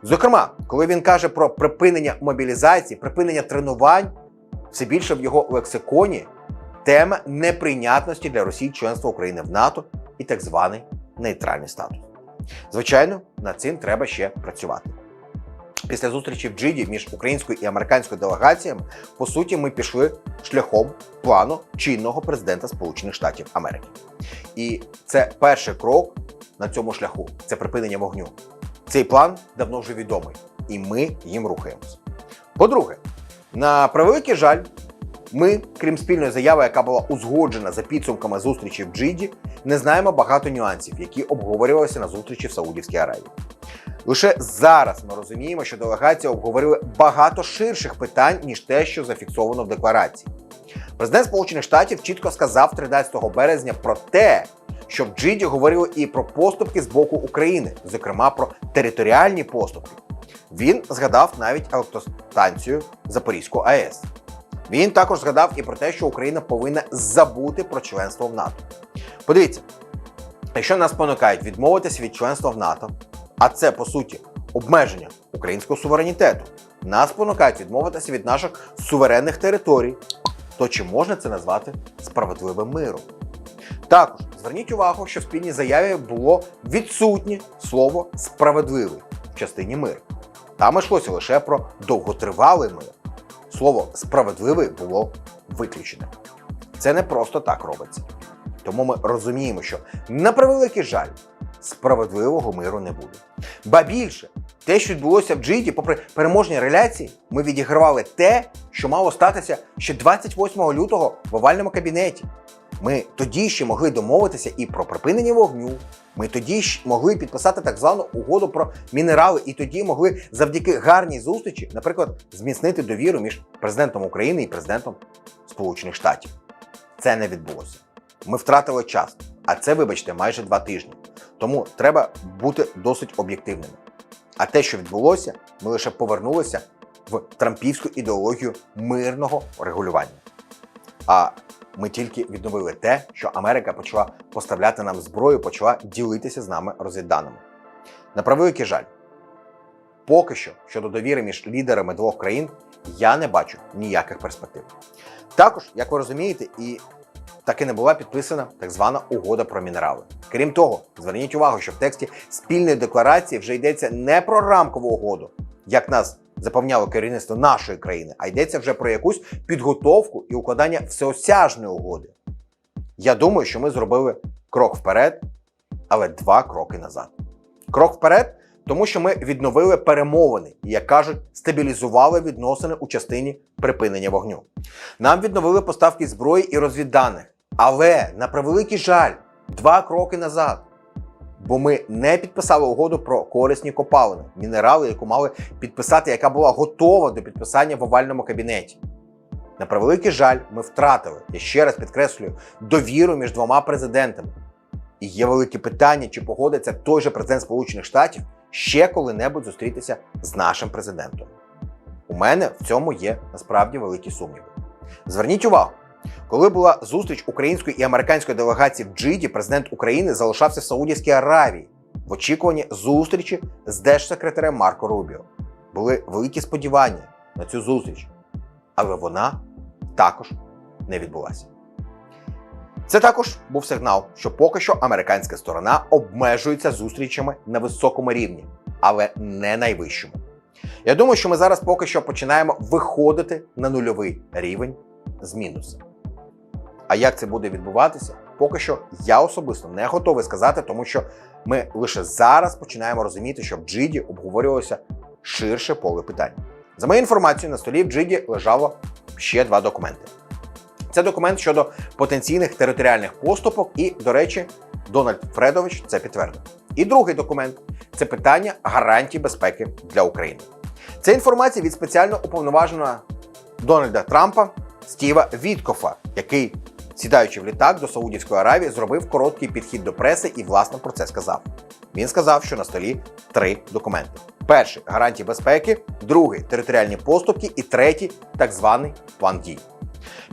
Зокрема, коли він каже про припинення мобілізації, припинення тренувань, все більше в його лексиконі тема неприйнятності для Росії членства України в НАТО і так званий нейтральний статус. Звичайно, над цим треба ще працювати. Після зустрічі в Джиді між українською і американською делегаціями, по суті, ми пішли шляхом плану чинного президента Сполучених Штатів Америки. І це перший крок на цьому шляху – це припинення вогню. Цей план давно вже відомий, і ми їм рухаємося. По-друге, на превеликий жаль, ми, крім спільної заяви, яка була узгоджена за підсумками зустрічі в Джиді, не знаємо багато нюансів, які обговорювалися на зустрічі в Саудівській Аравії. Лише зараз ми розуміємо, що делегації обговорили багато ширших питань, ніж те, що зафіксовано в декларації. Президент Сполучених Штатів чітко сказав 13 березня про те, що в Джиді говорили і про поступки з боку України, зокрема про територіальні поступки. Він згадав навіть електростанцію Запорізьку АЕС. Він також згадав і про те, що Україна повинна забути про членство в НАТО. Подивіться, якщо нас спонукають відмовитися від членства в НАТО, а це, по суті, обмеження українського суверенітету, нас спонукають відмовитися від наших суверенних територій, то чи можна це назвати справедливим миром? Також зверніть увагу, що в спільній заяві було відсутнє слово «справедливий» в частині мир. Там йшлося лише про довготривалий мир. Слово «справедливий» було виключене. Це не просто так робиться. Тому ми розуміємо, що, на превеликий жаль, справедливого миру не буде. Ба більше, те, що відбулося в Джиді, попри переможні реляції, ми відігравали те, що мало статися ще 28 лютого в овальному кабінеті. Ми тоді ще могли домовитися і про припинення вогню, ми тоді ще могли підписати так звану угоду про мінерали, і тоді могли завдяки гарній зустрічі, наприклад, зміцнити довіру між президентом України і президентом Сполучених Штатів. Це не відбулося. Ми втратили час, а це, вибачте, майже 2 тижні. Тому треба бути досить об'єктивними. А те, що відбулося, ми лише повернулися в трампівську ідеологію мирного регулювання. А ми тільки відновили те, що Америка почала поставляти нам зброю, почала ділитися з нами розвідданими. На превеликий жаль, поки що, щодо довіри між лідерами 2 країн, я не бачу ніяких перспектив. Також, як ви розумієте, і так і не була підписана так звана угода про мінерали. Крім того, зверніть увагу, що в тексті спільної декларації вже йдеться не про рамкову угоду, як нас запевняло керівництво нашої країни, а йдеться вже про якусь підготовку і укладання всеосяжної угоди. Я думаю, що ми зробили крок вперед, але 2 кроки назад. Крок вперед, тому що ми відновили перемовини і, як кажуть, стабілізували відносини у частині припинення вогню. Нам відновили поставки зброї і розвідданих. Але, на превеликий жаль, 2 кроки назад. Бо ми не підписали угоду про корисні копалини, мінерали, яку мали підписати, яка була готова до підписання в овальному кабінеті. На превеликий жаль, ми втратили, я ще раз підкреслюю, довіру між 2 президентами. І є велике питання, чи погодиться той же президент Сполучених Штатів ще коли-небудь зустрітися з нашим президентом. У мене в цьому є насправді великі сумніви. Зверніть увагу, коли була зустріч української і американської делегації в Джиді, президент України залишався в Саудівській Аравії в очікуванні зустрічі з держсекретарем Марко Рубіо. Були великі сподівання на цю зустріч, але вона також не відбулася. Це також був сигнал, що поки що американська сторона обмежується зустрічами на високому рівні, але не найвищому. Я думаю, що ми зараз поки що починаємо виходити на нульовий рівень з мінуса. А як це буде відбуватися, поки що я особисто не готовий сказати, тому що ми лише зараз починаємо розуміти, що в Джиді обговорювалося ширше поле питань. За моєю інформацією, на столі в Джиді лежало ще 2 документи. Це документ щодо потенційних територіальних поступок і, до речі, Дональд Фредович це підтвердив. І другий документ – це питання гарантій безпеки для України. Це інформація від спеціально уповноваженого Дональда Трампа Стіва Віткофа, який, сідаючи в літак до Саудівської Аравії, зробив короткий підхід до преси і, власне, про це сказав. Він сказав, що на столі 3 документи. Перший – гарантії безпеки, другий – територіальні поступки і третій – так званий план дій.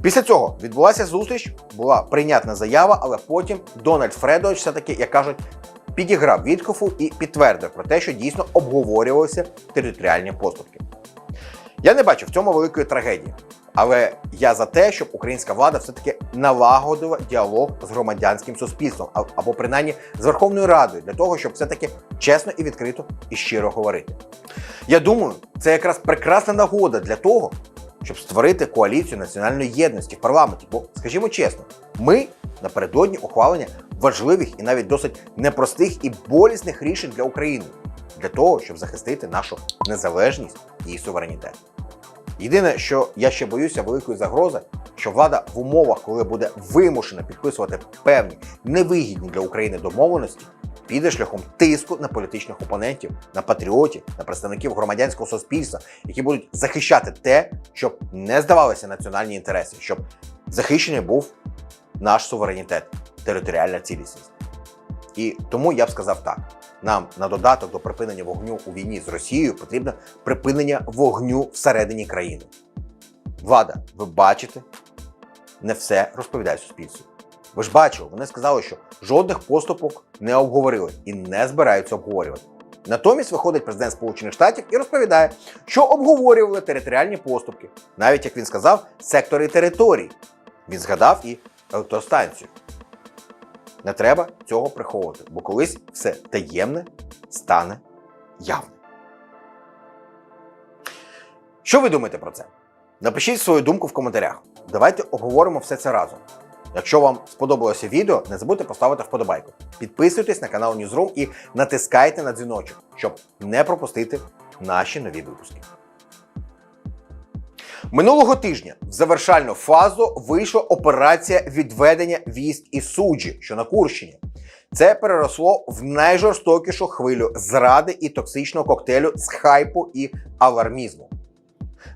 Після цього відбулася зустріч, була прийнятна заява, але потім Дональд Фредович все-таки, як кажуть, підіграв Віткофу і підтвердив про те, що дійсно обговорювалися територіальні поступки. Я не бачу в цьому великої трагедії, але я за те, щоб українська влада все-таки налагодила діалог з громадянським суспільством, або принаймні з Верховною Радою, для того, щоб все-таки чесно і відкрито і щиро говорити. Я думаю, це якраз прекрасна нагода для того, щоб створити коаліцію національної єдності в парламенті. Бо, скажімо чесно, ми напередодні ухвалення важливих і навіть досить непростих і болісних рішень для України. Для того, щоб захистити нашу незалежність і суверенітет. Єдине, що я ще боюся великої загрози, що влада в умовах, коли буде вимушена підписувати певні невигідні для України домовленості, піде шляхом тиску на політичних опонентів, на патріотів, на представників громадянського суспільства, які будуть захищати те, щоб не здавалися національні інтереси, щоб захищений був наш суверенітет, територіальна цілісність. І тому я б сказав так. Нам на додаток до припинення вогню у війні з Росією потрібно припинення вогню всередині країни. Влада, ви бачите, не все розповідає суспільству. Ви ж бачили, вони сказали, що жодних поступок не обговорили і не збираються обговорювати. Натомість виходить президент Сполучених Штатів і розповідає, що обговорювали територіальні поступки. Навіть, як він сказав, сектори територій. Він згадав і електростанцію. Не треба цього приховувати, бо колись все таємне стане явним. Що ви думаєте про це? Напишіть свою думку в коментарях. Давайте обговоримо все це разом. Якщо вам сподобалося відео, не забудьте поставити вподобайку. Підписуйтесь на канал Newsroom і натискайте на дзвіночок, щоб не пропустити наші нові випуски. Минулого тижня в завершальну фазу вийшла операція відведення військ із Суджі, що на Курщині. Це переросло в найжорстокішу хвилю зради і токсичного коктейлю з хайпу і алармізму.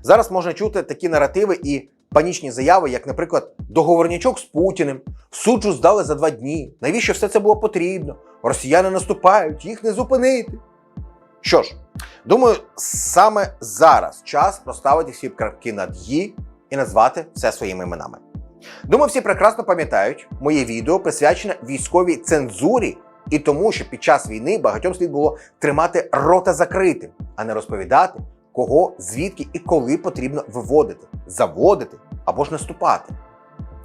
Зараз можна чути такі наративи і панічні заяви, як, наприклад, договорнячок з Путіним, Суджу здали за 2 дні, навіщо все це було потрібно, росіяни наступають, їх не зупинити. Що ж, думаю, саме зараз час розставити всі крапки над «і» і назвати все своїми іменами. Думаю, всі прекрасно пам'ятають моє відео, присвячене військовій цензурі і тому, що під час війни багатьом слід було тримати рота закритим, а не розповідати, кого, звідки і коли потрібно виводити, заводити або ж наступати.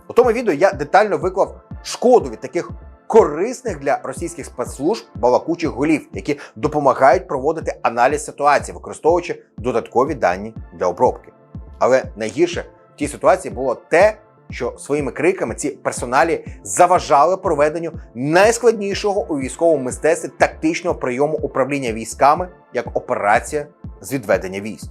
У тому відео я детально виклав шкоду від таких корисних для російських спецслужб балакучих голів, які допомагають проводити аналіз ситуації, використовуючи додаткові дані для обробки. Але найгірше в тій ситуації було те, що своїми криками ці персоналі заважали проведенню найскладнішого у військовому мистецтві тактичного прийому управління військами, як операція з відведення військ.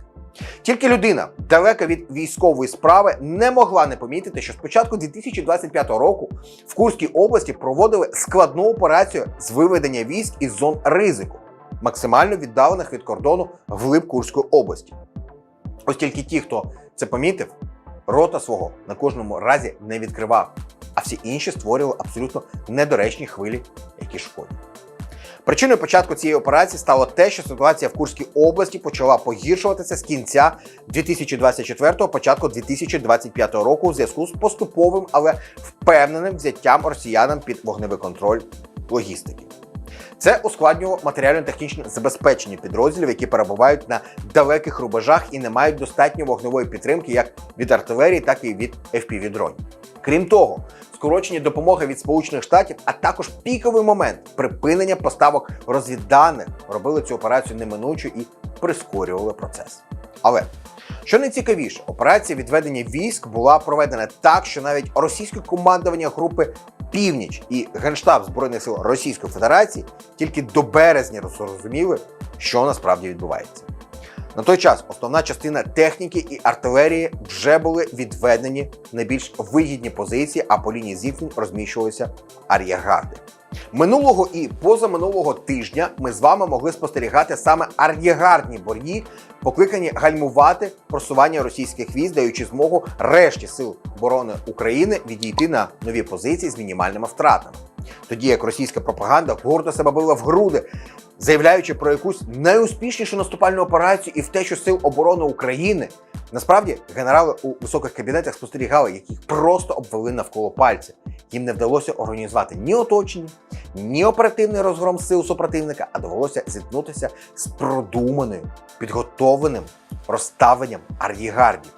Тільки людина, далека від військової справи, не могла не помітити, що з початку 2025 року в Курській області проводили складну операцію з виведення військ із зон ризику, максимально віддалених від кордону вглиб Курської області. Ось тільки ті, хто це помітив, рота свого на кожному разі не відкривав, а всі інші створювали абсолютно недоречні хвилі, які шкодять. Причиною початку цієї операції стало те, що ситуація в Курській області почала погіршуватися з кінця 2024-го, початку 2025 року у зв'язку з поступовим, але впевненим взяттям росіянам під вогневий контроль логістики. Це ускладнювало матеріально-технічне забезпечення підрозділів, які перебувають на далеких рубежах і не мають достатньо вогневої підтримки як від артилерії, так і від FPV-дронів. Крім того, скорочення допомоги від Сполучених Штатів, а також піковий момент припинення поставок розвідданих робили цю операцію неминучою і прискорювали процес. Але, що найцікавіше, операція відведення військ була проведена так, що навіть російське командування групи «Північ» і Генштаб Збройних сил Російської Федерації тільки до березня зрозуміли, що насправді відбувається. На той час основна частина техніки і артилерії вже були відведені в найбільш вигідні позиції, а по лінії зіткнень розміщувалися ар'єргарди. Минулого і позаминулого тижня ми з вами могли спостерігати саме ар'єргардні бої, покликані гальмувати просування російських військ, даючи змогу решті сил оборони України відійти на нові позиції з мінімальними втратами. Тоді як російська пропаганда гордо себе била в груди, заявляючи про якусь найуспішнішу наступальну операцію і втечу сил оборони України, насправді генерали у високих кабінетах спостерігали, як їх просто обвели навколо пальця. Їм не вдалося організувати ні оточення, ні оперативний розгром сил супротивника, а довелося зіткнутися з продуманою, підготовленим розставленням ар'єргардів.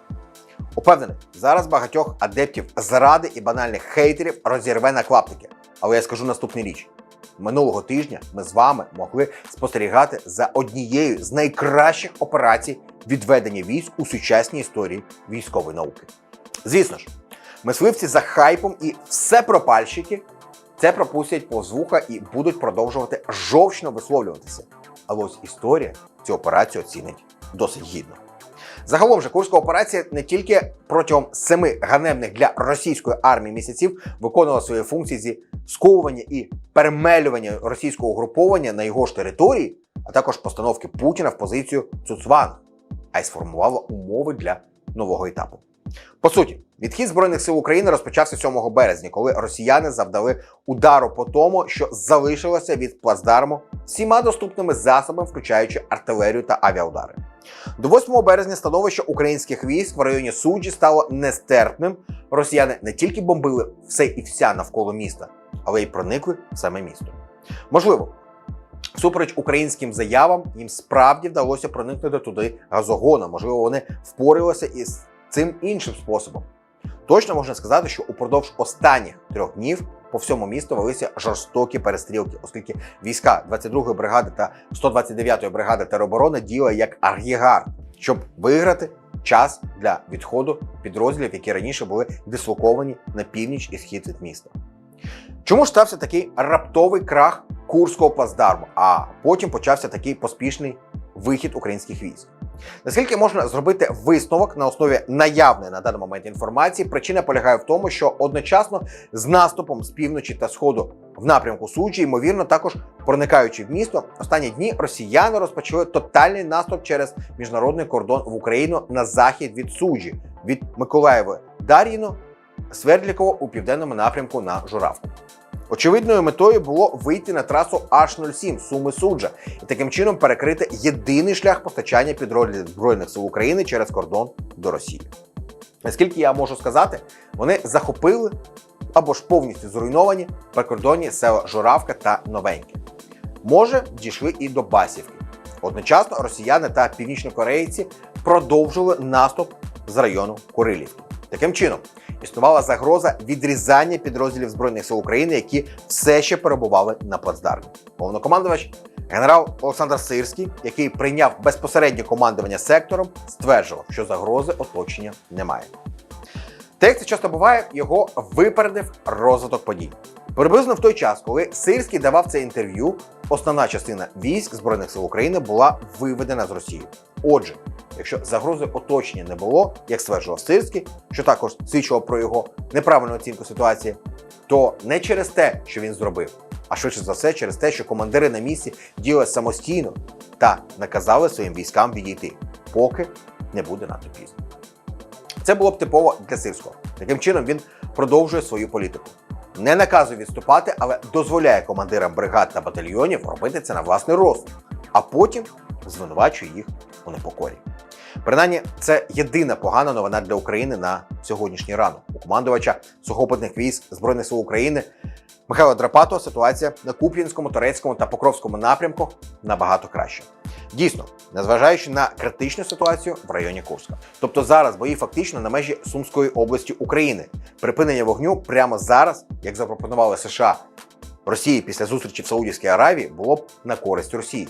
Упевнений, зараз багатьох адептів зради і банальних хейтерів розірве на клаптики. Але я скажу наступну річ. Минулого тижня ми з вами могли спостерігати за однією з найкращих операцій відведення військ у сучасній історії військової науки. Звісно ж, мисливці за хайпом і всепропальщики це пропустять повз вуха і будуть продовжувати жовчно висловлюватися. Але ось історія цю операцію оцінить досить гідно. Загалом же Курська операція не тільки протягом 7 ганебних для російської армії місяців виконувала свої функції зі сковування і перемелювання російського угруповання на його ж території, а також постановки Путіна в позицію цуцванг, а й сформувала умови для нового етапу. По суті, відхід Збройних сил України розпочався 7 березня, коли росіяни завдали удару по тому, що залишилося від плацдарму всіма доступними засобами, включаючи артилерію та авіаудари. До 8 березня становище українських військ в районі Суджі стало нестерпним. Росіяни не тільки бомбили все і вся навколо міста, але й проникли в саме місто. Можливо, всупереч українським заявам, їм справді вдалося проникнути туди газогоном. Можливо, вони впоралися із цим іншим способом. Точно можна сказати, що упродовж останніх 3 днів по всьому місту велися жорстокі перестрілки, оскільки війська 22-ї бригади та 129-ї бригади тероборони діяли як ар'єргард, щоб виграти час для відходу підрозділів, які раніше були дислоковані на північ і схід від міста. Чому ж стався такий раптовий крах Курського плацдарму, а потім почався такий поспішний вихід українських військ? Наскільки можна зробити висновок на основі наявної на даний момент інформації, причина полягає в тому, що одночасно з наступом з півночі та сходу в напрямку Суджі, ймовірно, також проникаючи в місто, останні дні росіяни розпочали тотальний наступ через міжнародний кордон в Україну на захід від Суджі, від Миколаєва, Дар'їно, Свердлікова у південному напрямку на Журавку. Очевидною метою було вийти на трасу H07 Суми-Суджа і таким чином перекрити єдиний шлях постачання підрозділів Збройних сил України через кордон до Росії. Наскільки я можу сказати, вони захопили або ж повністю зруйновані прикордонні села Журавка та Новеньке. Може, дійшли і до Басівки. Одночасно росіяни та північнокорейці продовжили наступ з району Курилівки. Таким чином, існувала загроза відрізання підрозділів Збройних сил України, які все ще перебували на плацдармі. Головнокомандувач генерал Олександр Сирський, який прийняв безпосереднє командування сектором, стверджував, що загрози оточення немає. Та як це часто буває, його випередив розвиток подій. Приблизно в той час, коли Сирський давав це інтерв'ю, основна частина військ Збройних сил України була виведена з Росії. Отже, якщо загрози оточення не було, як стверджував Сирський, що також свідчило про його неправильну оцінку ситуації, то не через те, що він зробив, а швидше за все через те, що командири на місці діяли самостійно та наказали своїм військам відійти, поки не буде надто пізно. Це було б типово для Сирського. Таким чином він продовжує свою політику. Не наказує відступати, але дозволяє командирам бригад та батальйонів робити це на власний розсуд, а потім звинувачує їх у непокорі. Принаймні, це єдина погана новина для України на сьогоднішній ранок. У командувача сухопутних військ Збройних сил України Михайла Драпатова ситуація на Куп'янському, Торецькому та Покровському напрямку набагато краща. Дійсно, незважаючи на критичну ситуацію в районі Курська. Тобто зараз бої фактично на межі Сумської області України. Припинення вогню прямо зараз, як запропонували США Росії після зустрічі в Саудівській Аравії, було б на користь Росії.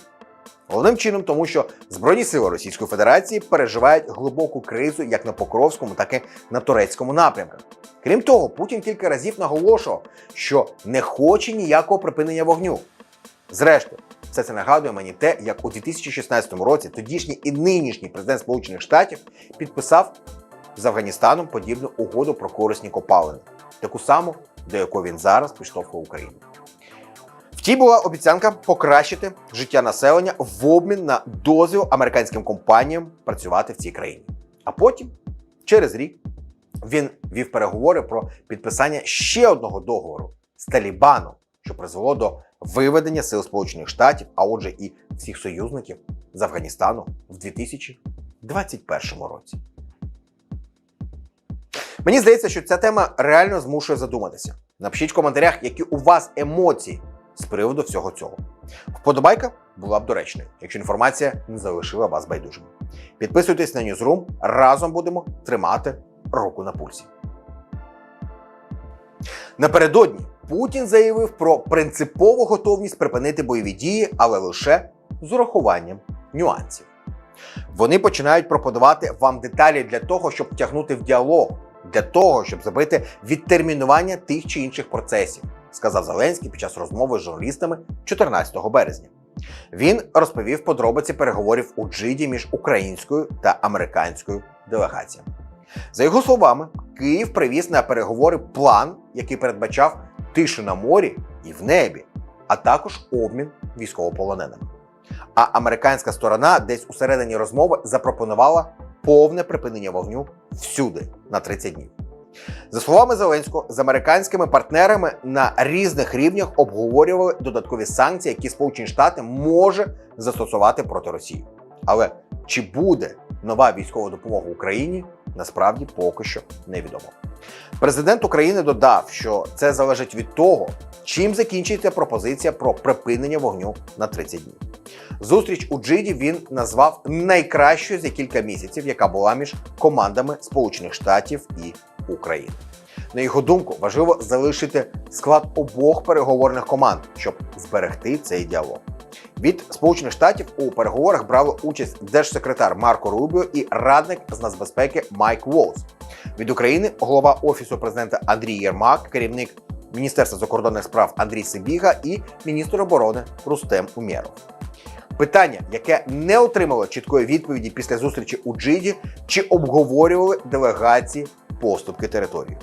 Головним чином тому, що Збройні сили Російської Федерації переживають глибоку кризу як на Покровському, так і на Торецькому напрямках. Крім того, Путін кілька разів наголошував, що не хоче ніякого припинення вогню. Зрештою, все це нагадує мені те, як у 2016 році тодішній і нинішній президент Сполучених Штатів підписав з Афганістаном подібну угоду про корисні копалини. Таку саму, до якої він зараз підштовхує Україну. В тій була обіцянка покращити життя населення в обмін на дозвіл американським компаніям працювати в цій країні. А потім, через рік, він вів переговори про підписання ще одного договору з Талібаном, що призвело до виведення сил Сполучених Штатів, а отже і всіх союзників з Афганістану в 2021 році. Мені здається, що ця тема реально змушує задуматися. Напишіть в коментарях, які у вас емоції з приводу всього цього. Вподобайка була б доречною, якщо інформація не залишила вас байдужими. Підписуйтесь на Newsroom, разом будемо тримати руку на пульсі. Напередодні Путін заявив про принципову готовність припинити бойові дії, але лише з урахуванням нюансів. Вони починають пропонувати вам деталі для того, щоб втягнути в діалог, для того, щоб зробити відтермінування тих чи інших процесів, сказав Зеленський під час розмови з журналістами 14 березня. Він розповів подробиці переговорів у Джиді між українською та американською делегаціями. За його словами, Київ привіз на переговори план, який передбачав тишу на морі і в небі, а також обмін військовополоненими. А американська сторона десь у середині розмови запропонувала повне припинення вогню всюди на 30 днів. За словами Зеленського, з американськими партнерами на різних рівнях обговорювали додаткові санкції, які Сполучені Штати може застосувати проти Росії. Але чи буде нова військова допомога Україні, насправді поки що невідомо. Президент України додав, що це залежить від того, чим закінчиться пропозиція про припинення вогню на 30 днів. Зустріч у Джиді він назвав найкращою за кілька місяців, яка була між командами Сполучених Штатів і України. На його думку, важливо залишити склад обох переговорних команд, щоб зберегти цей діалог. Від Сполучених Штатів у переговорах брали участь держсекретар Марко Рубіо і радник з нацбезпеки Майк Волц. Від України голова Офісу президента Андрій Єрмак, керівник Міністерства закордонних справ Андрій Сибіга і міністр оборони Рустем Умєров. Питання, яке не отримало чіткої відповіді після зустрічі у Джиді, чи обговорювали делегації поступки території.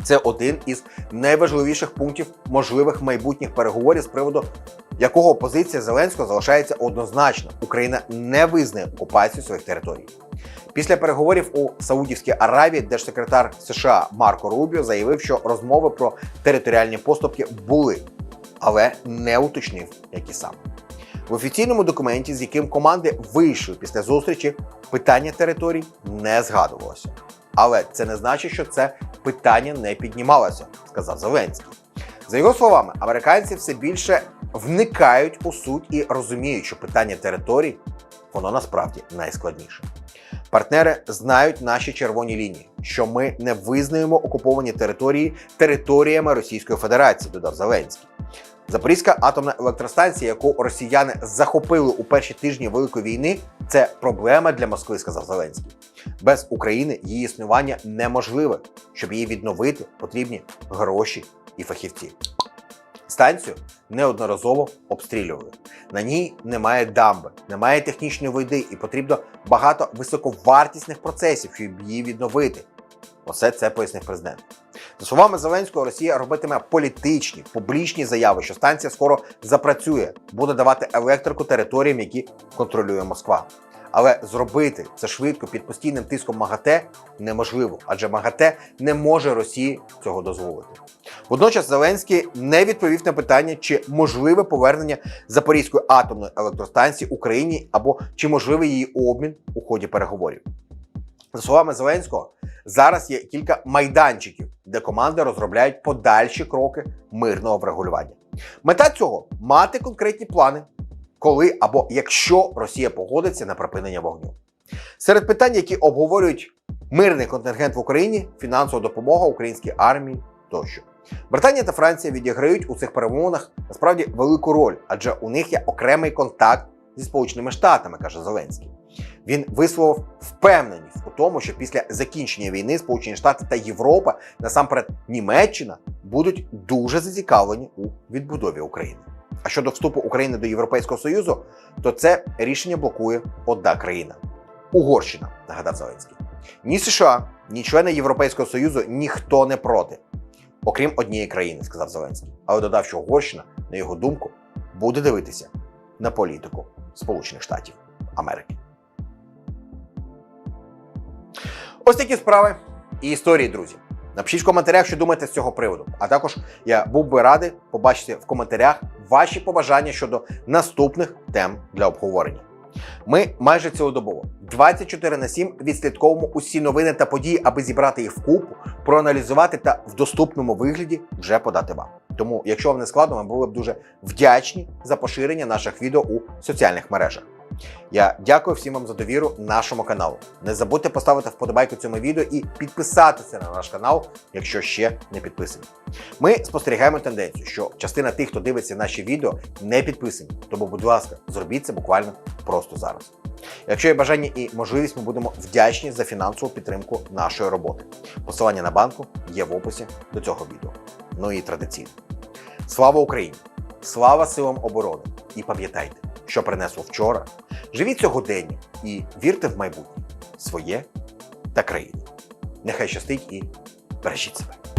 Це один із найважливіших пунктів можливих майбутніх переговорів, з приводу якого позиція Зеленського залишається однозначно. Україна не визнає окупацію своїх територій. Після переговорів у Саудівській Аравії держсекретар США Марко Рубіо заявив, що розмови про територіальні поступки були, але не уточнив, які саме. В офіційному документі, з яким команди вийшли після зустрічі, питання територій не згадувалося. Але це не значить, що це питання не піднімалося, сказав Зеленський. За його словами, американці все більше вникають у суть і розуміють, що питання територій, воно насправді найскладніше. Партнери знають наші червоні лінії, що ми не визнаємо окуповані території територіями Російської Федерації, додав Зеленський. Запорізька атомна електростанція, яку росіяни захопили у перші тижні Великої війни, це проблема для Москви, сказав Зеленський. Без України її існування неможливе. Щоб її відновити, потрібні гроші і фахівці. Станцію неодноразово обстрілювали. На ній немає дамби, немає технічної води і потрібно багато високовартісних процесів, щоб її відновити. Усе це пояснив президент. За словами Зеленського, Росія робитиме політичні, публічні заяви, що станція скоро запрацює, буде давати електрику територіям, які контролює Москва. Але зробити це швидко під постійним тиском МАГАТЕ неможливо, адже МАГАТЕ не може Росії цього дозволити. Водночас Зеленський не відповів на питання, чи можливе повернення Запорізької атомної електростанції Україні або чи можливий її обмін у ході переговорів. За словами Зеленського, зараз є кілька майданчиків, де команди розробляють подальші кроки мирного врегулювання. Мета цього – мати конкретні плани, коли або якщо Росія погодиться на припинення вогню. Серед питань, які обговорюють мирний контингент в Україні, фінансова допомога українській армії тощо. Британія та Франція відіграють у цих перемовинах насправді велику роль, адже у них є окремий контакт зі Сполученими Штатами, каже Зеленський. Він висловив впевненість у тому, що після закінчення війни Сполучені Штати та Європа, насамперед Німеччина, будуть дуже зацікавлені у відбудові України. А щодо вступу України до Європейського Союзу, то це рішення блокує одна країна – Угорщина, нагадав Зеленський. Ні США, ні члени Європейського Союзу ніхто не проти, окрім однієї країни, сказав Зеленський. Але додав, що Угорщина, на його думку, буде дивитися на політику Сполучених Штатів Америки. Ось такі справи і історії, друзі. Напишіть в коментарях, що думаєте з цього приводу. А також я був би радий побачити в коментарях ваші побажання щодо наступних тем для обговорення. Ми майже цілодобово, 24/7 відслідковуємо усі новини та події, аби зібрати їх вкупу, проаналізувати та в доступному вигляді вже подати вам. Тому, якщо вам не складно, ми були б дуже вдячні за поширення наших відео у соціальних мережах. Я дякую всім вам за довіру нашому каналу. Не забудьте поставити вподобайку цьому відео і підписатися на наш канал, якщо ще не підписані. Ми спостерігаємо тенденцію, що частина тих, хто дивиться наші відео, не підписані. Тому, будь ласка, зробіть це буквально просто зараз. Якщо є бажання і можливість, ми будемо вдячні за фінансову підтримку нашої роботи. Посилання на банку є в описі до цього відео. Ну і традиційно. Слава Україні! Слава силам оборони! І пам'ятайте, що принесло вчора, живіть сьогодення і вірте в майбутнє своє та країну. Нехай щастить і бережіть себе.